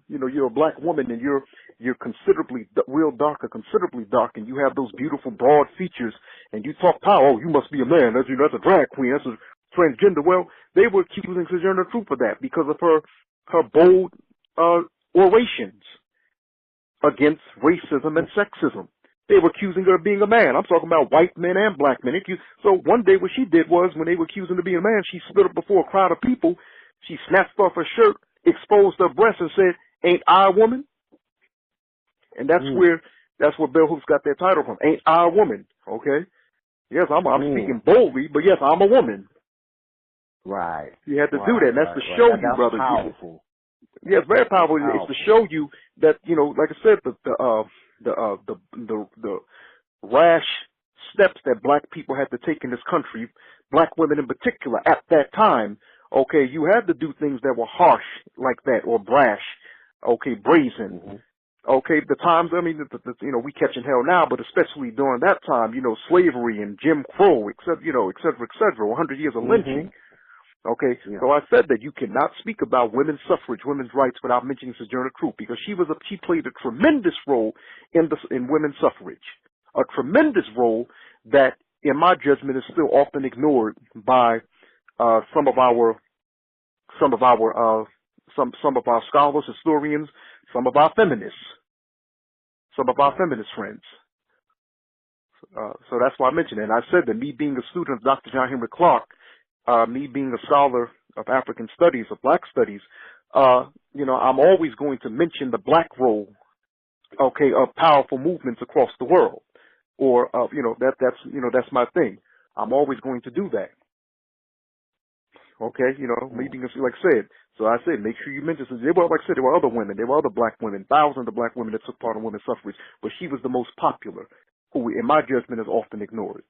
you're a black woman and you're considerably real dark or considerably dark, and you have those beautiful broad features, and you talk power. Oh, you must be a man. That's a drag queen. That's a transgender. Well, they were accusing Sojourner Truth for that because of her bold orations against racism and sexism. They were accusing her of being a man. I'm talking about white men and black men. So one day what she did was, when they were accusing her of being a man, she stood up before a crowd of people. She snatched off her shirt, exposed her breasts, and said, "Ain't I a woman?" And that's where Bell Hooks got their title from. Ain't I a woman? Okay. Yes, I'm speaking boldly, but yes, I'm a woman. Right. You had to do that, and that's to show you, brother. Powerful. Yeah, it's very powerful. It's to show you that, you know, like I said, the rash steps that black people had to take in this country, black women in particular, at that time. Okay, you had to do things that were harsh like that, or brash. Okay, brazen. Okay, the times, I mean, you know, we catching hell now, but especially during that time, you know, slavery and Jim Crow, et cetera, 100 years of lynching. Okay, so I said that you cannot speak about women's suffrage, women's rights, without mentioning Sojourner Truth, because she played a tremendous role in women's suffrage, a tremendous role that, in my judgment, is still often ignored by some of our scholars, historians, some of our feminist friends. So that's why I mentioned it. And I said that me being a student of Dr. John Henry Clark, me being a scholar of African studies, of black studies, you know, I'm always going to mention the black role, okay, of powerful movements across the world, or you know, that's my thing. I'm always going to do that. Okay, you know, me being, like I said, so I said, make sure you mention, there were, like I said, there were other women, there were other black women, thousands of black women that took part in women's suffrage, but she was the most popular, who, in my judgment, is often ignored.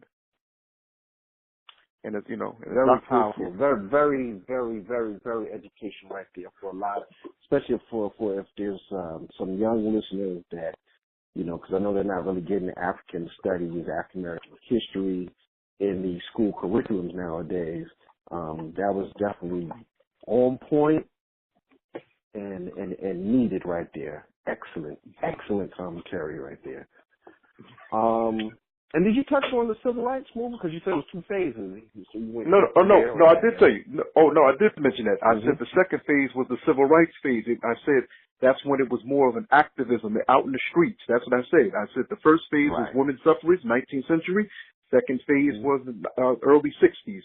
And it's, you know, very powerful, very, very, very, very educational right there for a lot, especially for if there's some young listeners that, you know, because I know they're not really getting African studies, African American history in the school curriculums nowadays. That was definitely on point and needed right there. Excellent commentary right there. And did you touch on the civil rights movement? Because you said it was two phases. So you went no, I did tell you. No, I did mention that. I said the second phase was the civil rights phase. I said that's when it was more of an activism out in the streets. That's what I said. I said the first phase was women's suffrage, 19th century. Second phase was the early 60s.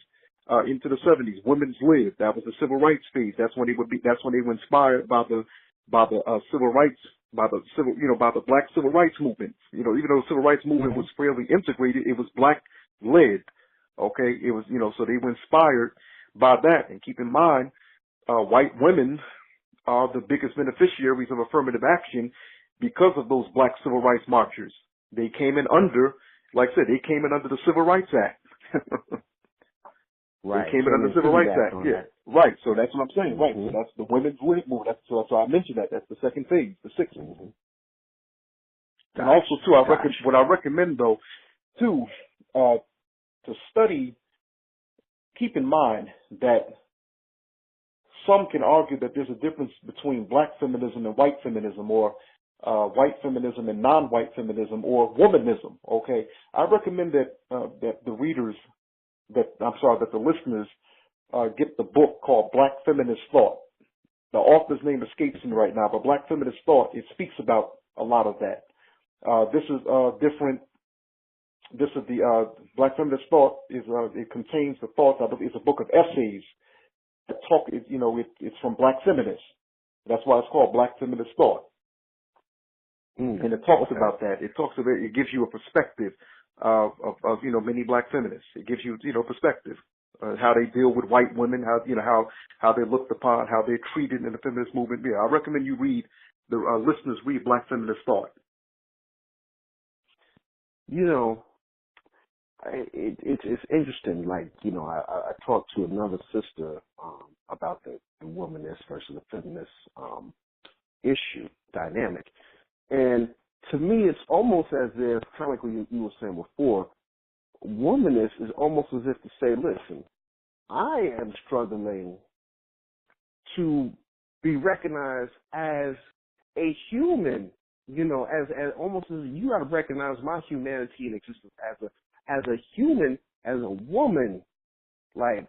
Into the 70s, women's lib. That was the civil rights phase. That's when they were inspired by the civil rights, by the black civil rights movement. You know, even though the civil rights movement was fairly integrated, it was black led. Okay, it was, you know, so they were inspired by that. And keep in mind, white women are the biggest beneficiaries of affirmative action because of those black civil rights marchers. They came in under, like I said, they came in under the Civil Rights Act. Right. They came in under the Civil Rights Act. Yeah. Right. So that's what I'm saying. Right. So that's the women's lib movement. So I mentioned that. That's the second phase, the sixth. And also too, what I recommend though, too, to study, keep in mind that some can argue that there's a difference between black feminism and white feminism, or white feminism and non-white feminism, or womanism. Okay. I recommend that that the listeners get the book called Black Feminist Thought. The author's name escapes me right now, but Black Feminist Thought, it speaks about a lot of that. This is different. This is the Black Feminist Thought it contains the thoughts. It's a book of essays that talk. It's from Black feminists. That's why it's called Black Feminist Thought. And it talks about that. It talks about. It gives you a perspective of many black feminists. It gives you perspective, how they deal with white women, how they're looked upon, how they're treated in the feminist movement. Yeah, I recommend you read, the listeners read Black Feminist Thought. you know, it's interesting. Like, you know, I talked to another sister about the womanist versus the feminist issue dynamic, and to me, it's almost as if, kind of like what you were saying before, womanist is almost as if to say, listen, I am struggling to be recognized as a human, you know, as almost as you got to recognize my humanity and existence as a human, as a woman, like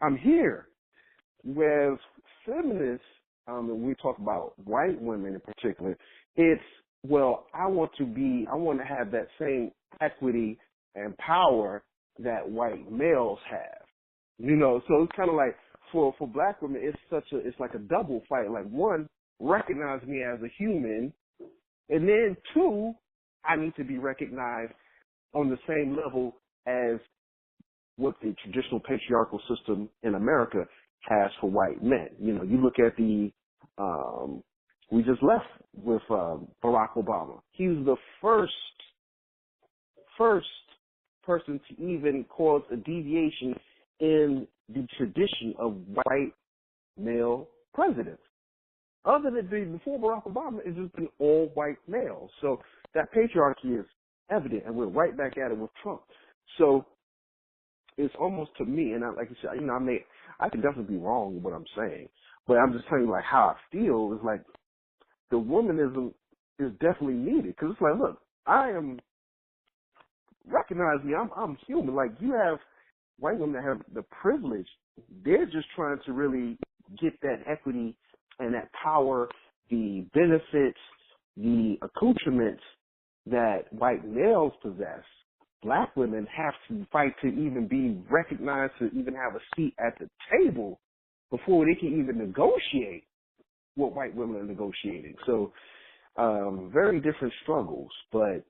I'm here. Whereas feminists, and we talk about white women in particular, it's, well, I want to have that same equity and power that white males have. You know, so it's kind of like for black women, it's like a double fight. Like, one, recognize me as a human, and then two, I need to be recognized on the same level as what the traditional patriarchal system in America has for white men. You know, you look at we just left with Barack Obama. He was the first person to even cause a deviation in the tradition of white male presidents. Other than before Barack Obama, it's just been all white males. So that patriarchy is evident, and we're right back at it with Trump. So it's almost, to me, and like you said, you know, I could definitely be wrong in what I'm saying, but I'm just telling you like how I feel is like the womanism is definitely needed, because it's like, look, recognize me, I'm human. Like, you have white women that have the privilege, they're just trying to really get that equity and that power, the benefits, the accoutrements that white males possess. Black women have to fight to even be recognized, to even have a seat at the table before they can even negotiate what white women are negotiating. So, very different struggles, but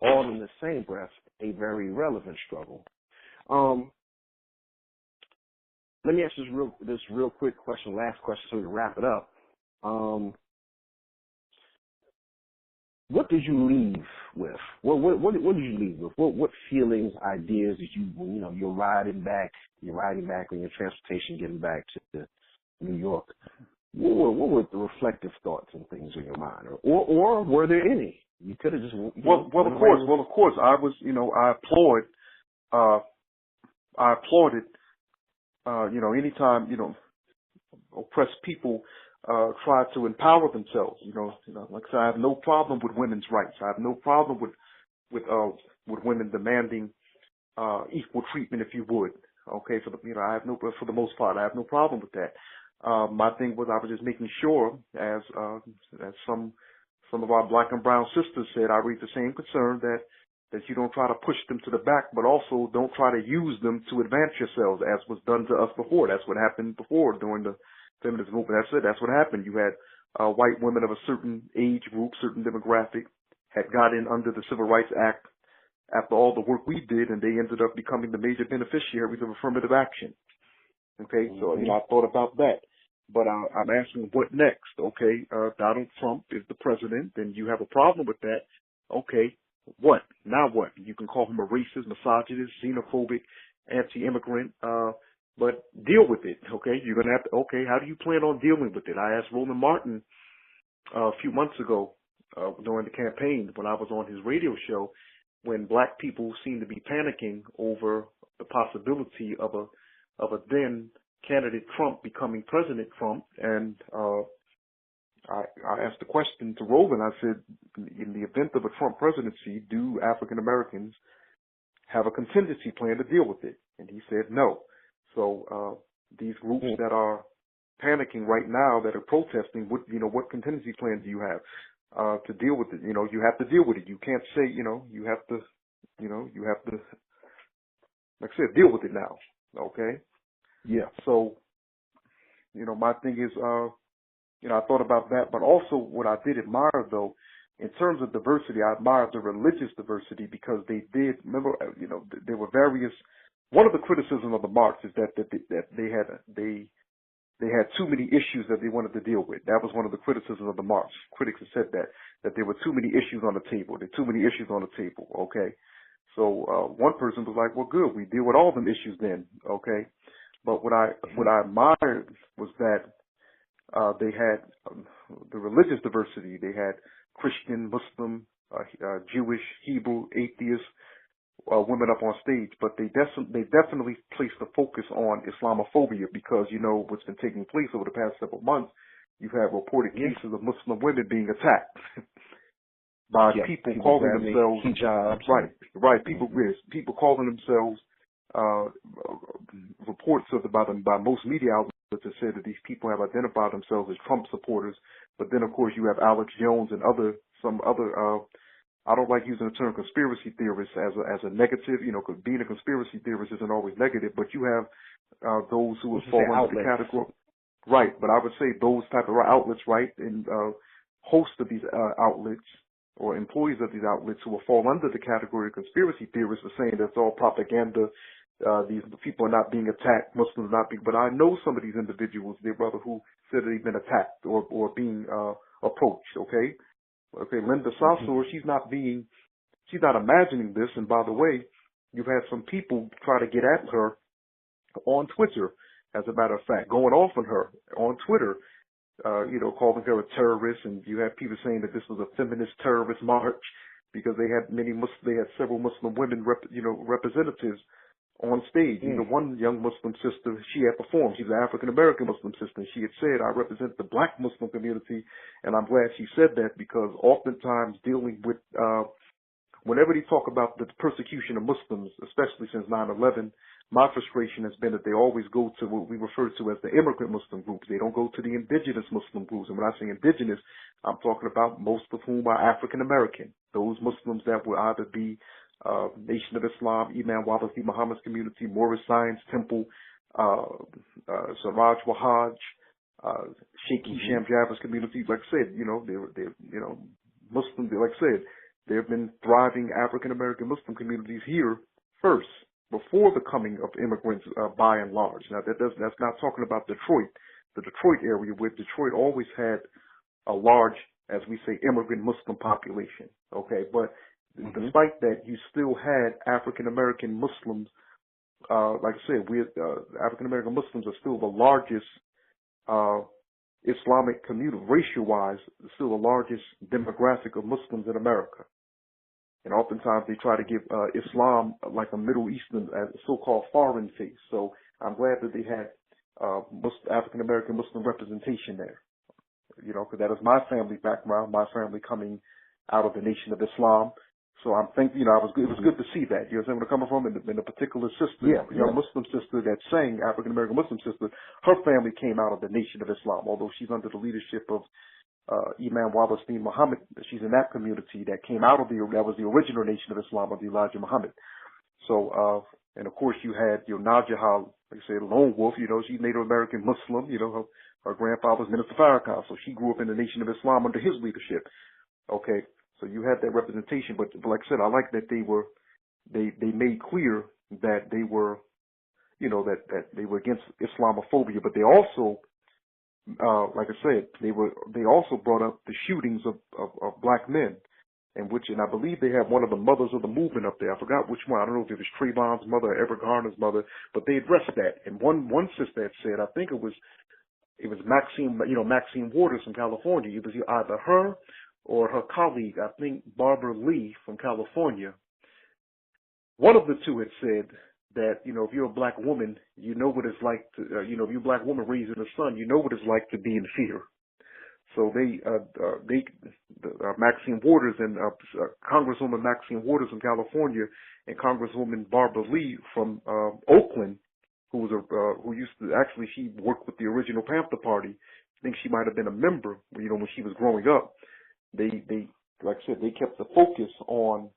all in the same breath, a very relevant struggle. Let me ask this real quick question, last question, so we can wrap it up. What did you leave with? What did you leave with? What feelings, ideas did you're riding back on your transportation, getting back to New York? What were the reflective thoughts and things in your mind, or were there any? You could have just well, of course, I was, I applauded, anytime, oppressed people try to empower themselves. Like I said, I have no problem with women's rights. I have no problem with women demanding equal treatment, if you would. Okay, for the most part, I have no problem with that. My thing was, I was just making sure, as some of our black and brown sisters said, I read the same concern that you don't try to push them to the back, but also don't try to use them to advance yourselves, as was done to us before. That's what happened before during the feminist movement. That's it. That's what happened. You had white women of a certain age group, certain demographic, had got in under the Civil Rights Act after all the work we did, and they ended up becoming the major beneficiaries of affirmative action. Okay, so I thought about that. But I'm asking, what next? Okay, Donald Trump is the president, and you have a problem with that. Okay, what? Now what? You can call him a racist, misogynist, xenophobic, anti-immigrant, but deal with it, okay? You're going to have to, okay, how do you plan on dealing with it? I asked Roland Martin a few months ago during the campaign when I was on his radio show, when black people seemed to be panicking over the possibility of a then candidate Trump becoming President Trump, and I asked the question to Roland. I said, in the event of a Trump presidency, do African Americans have a contingency plan to deal with it? And he said no. So these groups that are panicking right now, that are protesting, what contingency plan do you have to deal with it? You have to deal with it. You can't say, you have to, like I said, deal with it now. Okay. Yeah. So, my thing is, I thought about that, but also what I did admire, though, in terms of diversity, I admired the religious diversity, because they did, remember, there were various, one of the criticisms of the march is that they they had too many issues that they wanted to deal with. That was one of the criticisms of the march. Critics have said that there were too many issues on the table. There are too many issues on the table, okay? So one person was like, well, good, we deal with all them issues then, okay? But what I admired was that they had the religious diversity. They had Christian, Muslim, Jewish, Hebrew, atheist women up on stage, but they definitely placed the focus on Islamophobia because you know what's been taking place over the past several months. You've had reported cases of Muslim women being attacked by people calling themselves hijabs. Right. People calling themselves reports of by most media outlets have said that these people have identified themselves as Trump supporters, but then of course you have Alex Jones and some other. I don't like using the term conspiracy theorist as a negative, you know, because being a conspiracy theorist isn't always negative, but you have those who would fall under the category. Right, but I would say those type of outlets, right, and hosts of these outlets or employees of these outlets who will fall under the category of conspiracy theorists are saying that's all propaganda. These people are not being attacked, Muslims are not being, but I know some of these individuals, their brother, who said that they've been attacked or being approached, okay? Okay, Linda Sarsour, she's not imagining this, and by the way, you've had some people try to get at her on Twitter, as a matter of fact, going off on her on Twitter, you know, calling her a terrorist, and you have people saying that this was a feminist terrorist march because they had several Muslim women, representatives on stage. You know, one young Muslim sister, she had performed. She's an African-American Muslim sister. And she had said, I represent the black Muslim community. And I'm glad she said that because oftentimes dealing with, whenever they talk about the persecution of Muslims, especially since 9/11, my frustration has been that they always go to what we refer to as the immigrant Muslim groups. They don't go to the indigenous Muslim groups. And when I say indigenous, I'm talking about most of whom are African-American. Those Muslims that will either be Nation of Islam, Imam Wallace Muhammad's community, Moorish Science Temple, Siraj Wahaj, Sheikh Hisham Jabba's community. Like I said, you know, they're Muslim. Like I said, there have been thriving African American Muslim communities here first, before the coming of immigrants, by and large. Now that's not talking about Detroit, the Detroit area, where Detroit always had a large, as we say, immigrant Muslim population. Okay, but despite that, you still had African American Muslims. Like I said, African American Muslims are still the largest Islamic community, racial-wise, still the largest demographic of Muslims in America. And oftentimes they try to give Islam like a Middle Eastern, so-called foreign face. So I'm glad that they had African American Muslim representation there. You know, because that is my family background, my family coming out of the Nation of Islam. So I'm thinking, you know, it was good to see that. You know where I'm coming from? And a particular sister, young Muslim sister that sang, African American Muslim sister, her family came out of the Nation of Islam, although she's under the leadership of Imam Wallace Muhammad. She's in that community that came out of that was the original Nation of Islam of Elijah Muhammad. So, and of course you had your Najah, like I said, lone wolf, you know, she's Native American Muslim, you know, her grandfather was Minister Farrakhan, so she grew up in the Nation of Islam under his leadership. Okay. So you had that representation, but like I said, I like that they made clear that they were, you know, that they were against Islamophobia, but they also, like I said, they also brought up the shootings of black men, and I believe they have one of the mothers of the movement up there. I forgot which one. I don't know if it was Trayvon's mother or Everett Garner's mother, but they addressed that. And one sister had said, I think it was Maxine Waters from California. It was either her or her colleague, I think Barbara Lee from California. One of the two had said that, you know, if you're a black woman, you know what it's like to, if you're a black woman raising a son, you know what it's like to be in fear. So Maxine Waters and Congresswoman Maxine Waters from California and Congresswoman Barbara Lee from Oakland, who used to actually, she worked with the original Panther Party. I think she might have been a member, you know, when she was growing up. They like I said, they kept the focus on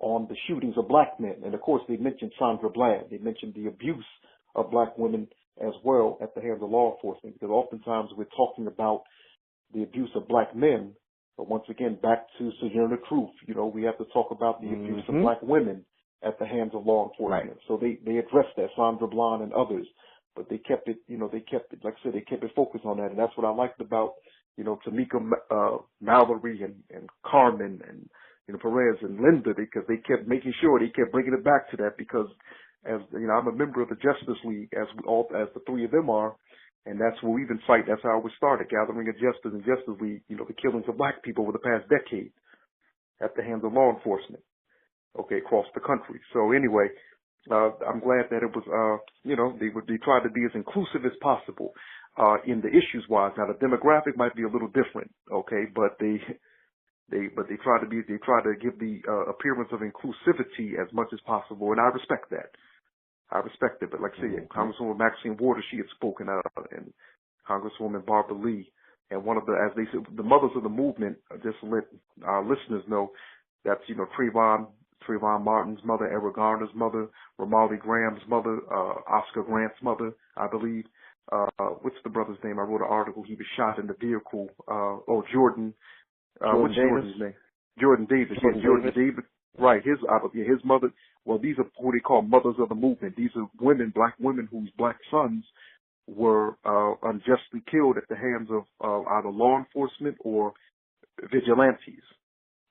the shootings of black men. And of course they mentioned Sandra Bland. They mentioned the abuse of black women as well at the hands of law enforcement, because oftentimes we're talking about the abuse of black men. But once again, back to Sojourner Truth, you know, we have to talk about the abuse of black women at the hands of law enforcement. Right. So they addressed that, Sandra Bland and others. but they kept it, like I said, they kept it focused on that. And that's what I liked about, Tamika, Mallory and Carmen and, Perez and Linda, because they kept making sure they kept bringing it back to that, because as, I'm a member of the Justice League, as the three of them are, and that's where we've been fighting. That's how we started, Gathering of Justice and Justice League, the killings of black people over the past decade at the hands of law enforcement, across the country. So anyway, I'm glad that it was, they tried to be as inclusive as possible, in the issues wise. Now the demographic might be a little different, but they try to give the, appearance of inclusivity as much as possible, and I respect that. I respect it, but like I say, Congresswoman Maxine Waters, she had spoken out, and Congresswoman Barbara Lee, and one of the, as they said, the mothers of the movement, just to let our listeners know, that's, Trayvon Martin's mother, Eric Garner's mother, Ramarley Graham's mother, Oscar Grant's mother, I believe. What's the brother's name? I wrote an article. He was shot in the vehicle. Jordan. What's Jordan's name? Jordan Davis. Jordan Davis. Right. His mother. Well, these are who they call mothers of the movement. These are women, black women whose black sons were unjustly killed at the hands of either law enforcement or vigilantes.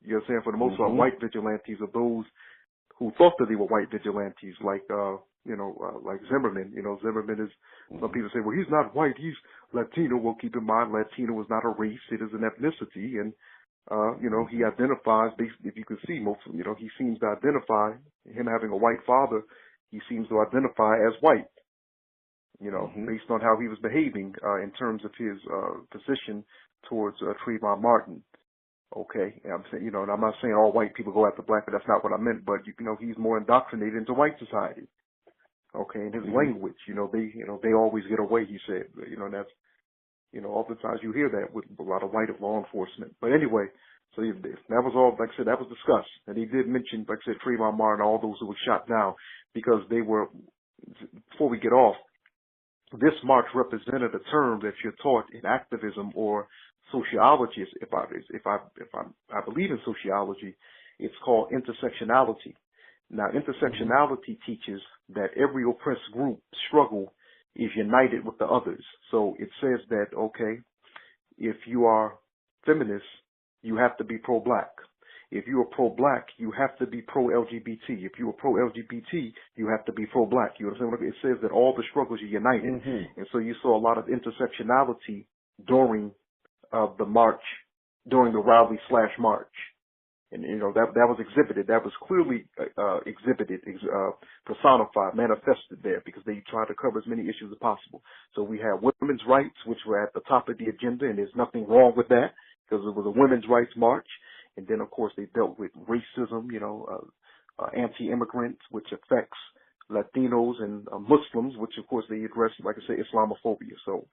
You know what I'm saying? For the most part, white vigilantes are those who thought that they were white vigilantes, like like Zimmerman. Zimmerman is, some people say, well, he's not white, he's Latino. Well, keep in mind, Latino is not a race, it is an ethnicity, and he identifies, if you can see, he seems to identify, him having a white father, he seems to identify as white, based on how he was behaving in terms of his position towards Trayvon Martin. I'm saying, and I'm not saying all white people go after black, but that's not what I meant. But he's more indoctrinated into white society. And his language, they always get away. He said, and that's, oftentimes you hear that with a lot of white law enforcement. But anyway, so that was all. Like I said, that was discussed, and he did mention, like I said, Trayvon Martin, all those who were shot down, because they were. Before we get off, this march represented a term that you're taught in activism or sociology. If I believe in sociology, it's called intersectionality. Now, intersectionality teaches that every oppressed group struggle is united with the others. So it says that, if you are feminist, you have to be pro-black. If you are pro-black, you have to be pro-LGBT. If you are pro-LGBT, you have to be pro-black. You understand what I mean? It says that all the struggles are united. And so you saw a lot of intersectionality during the march, during the Raleigh/march. And, that was exhibited. That was clearly exhibited, personified, manifested there, because they tried to cover as many issues as possible. So we had women's rights, which were at the top of the agenda, and there's nothing wrong with that, because it was a women's rights march. And then, of course, they dealt with racism, anti-immigrant, which affects Latinos and Muslims, which, of course, they address, like I say, Islamophobia. So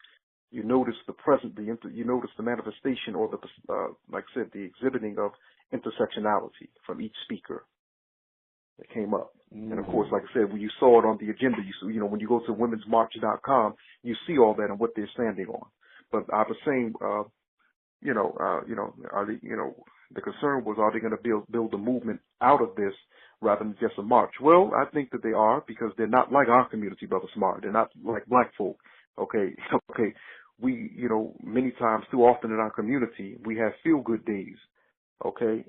you notice you notice the manifestation, or like I said, the exhibiting of intersectionality from each speaker that came up. And of course, like I said, when you saw it on the agenda, when you go to womensmarch.com, you see all that and what they're standing on. But I was saying, are they, the concern was, are they going to build a movement out of this rather than just a march? Well, I think that they are, because they're not like our community, Brother Smart. They're not like black folk. We, many times, too often in our community, we have feel-good days,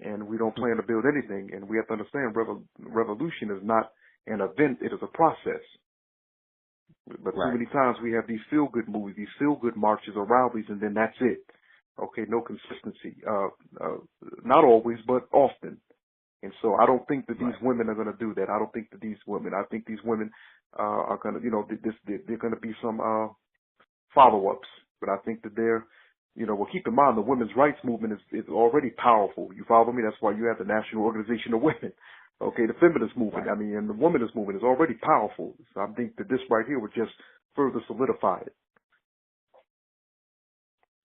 and we don't plan to build anything. And we have to understand revolution is not an event, it is a process. But too many times we have these feel-good movies, these feel-good marches or rallies, and then that's it. No consistency. Not always, but often. And so I don't think that these women are going to do that. I think these women are going to, they're going to be some follow-ups. But I think that they're, keep in mind, the women's rights movement is already powerful. You follow me? That's why you have the National Organization of Women. The feminist movement, and the womanist movement is already powerful. So I think that this right here would just further solidify it.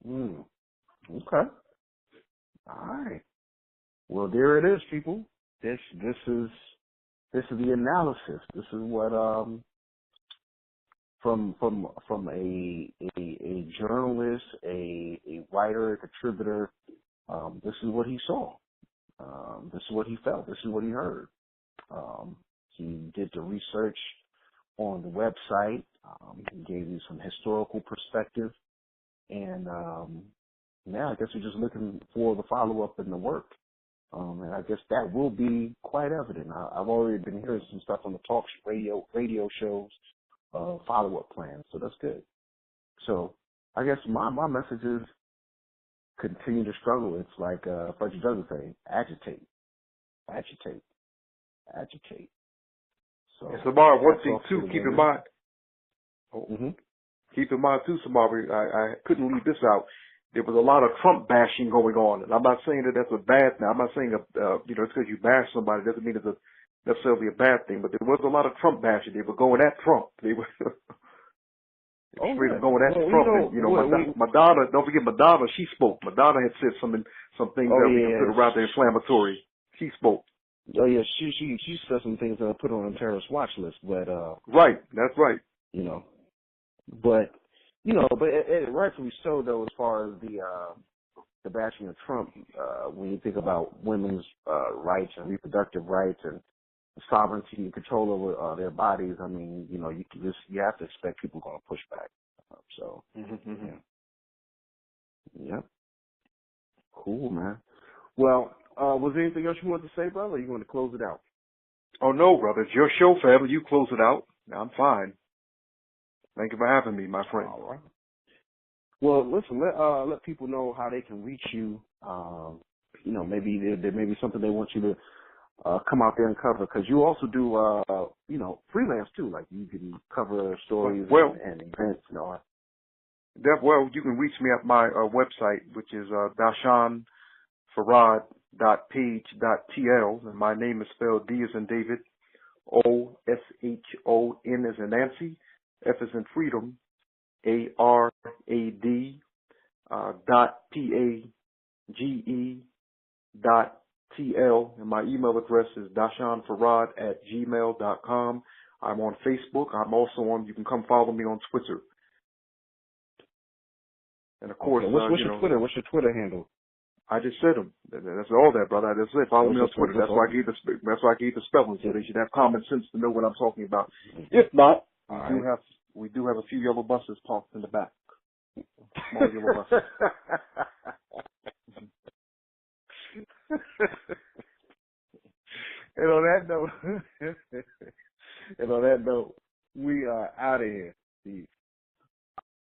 Okay. All right. Well, there it is, people. This is the analysis. This is what from a journalist, a writer, a contributor. This is what he saw. This is what he felt. This is what he heard. He did the research on the website. He gave you some historical perspective. And now I guess we're just looking for the follow-up and the work. And I guess that will be quite evident. I've already been hearing some stuff on the radio shows, follow-up plans. So that's good. So I guess my message is continue to struggle. It's like Frederick Douglass say, agitate. So, and Samari, one thing too, keep in mind. Keep in mind too, Samari, I couldn't leave this out. There was a lot of Trump bashing going on, and I'm not saying that that's a bad thing. I'm not saying it's because you bash somebody doesn't mean it's necessarily a bad thing. But there was a lot of Trump bashing. They were going at Trump. They were straight up going at Trump. Madonna. Don't forget Madonna. She spoke. Madonna had said some things that we consider rather inflammatory. She spoke. Oh yeah, she said some things that I put on a terrorist watch list, but right, that's right. But rightfully so though, as far as the bashing of Trump, when you think about women's rights and reproductive rights and sovereignty and control over their bodies, I mean, you have to expect people going to push back. Yeah. Cool, man. Well, was there anything else you wanted to say, brother? Or you want to close it out? Oh no, brother, it's your show, family. You close it out. I'm fine. Thank you for having me, my friend. All right. Well, listen, let people know how they can reach you. Maybe there may be something they want you to come out there and cover, because you also do, freelance too. Like you can cover stories and events and all that. Well, you can reach me at my website, which is doshonfarad.page.tl, and my name is spelled D as in David, Oshon as in Nancy, F as in Freedom, ARAD .PAGE.TL, and my email address is doshonfarad@gmail.com. I'm on Facebook. I'm also on. You can come follow me on Twitter. And of course, what's your Twitter? What's your Twitter handle? I just said them. That's all that, brother. I just said follow me on Twitter. That's why I gave the spelling, so they should have common sense to know what I'm talking about. If not, we do have a few yellow buses parked in the back. Small yellow buses. And on that note, we are out of here, Steve.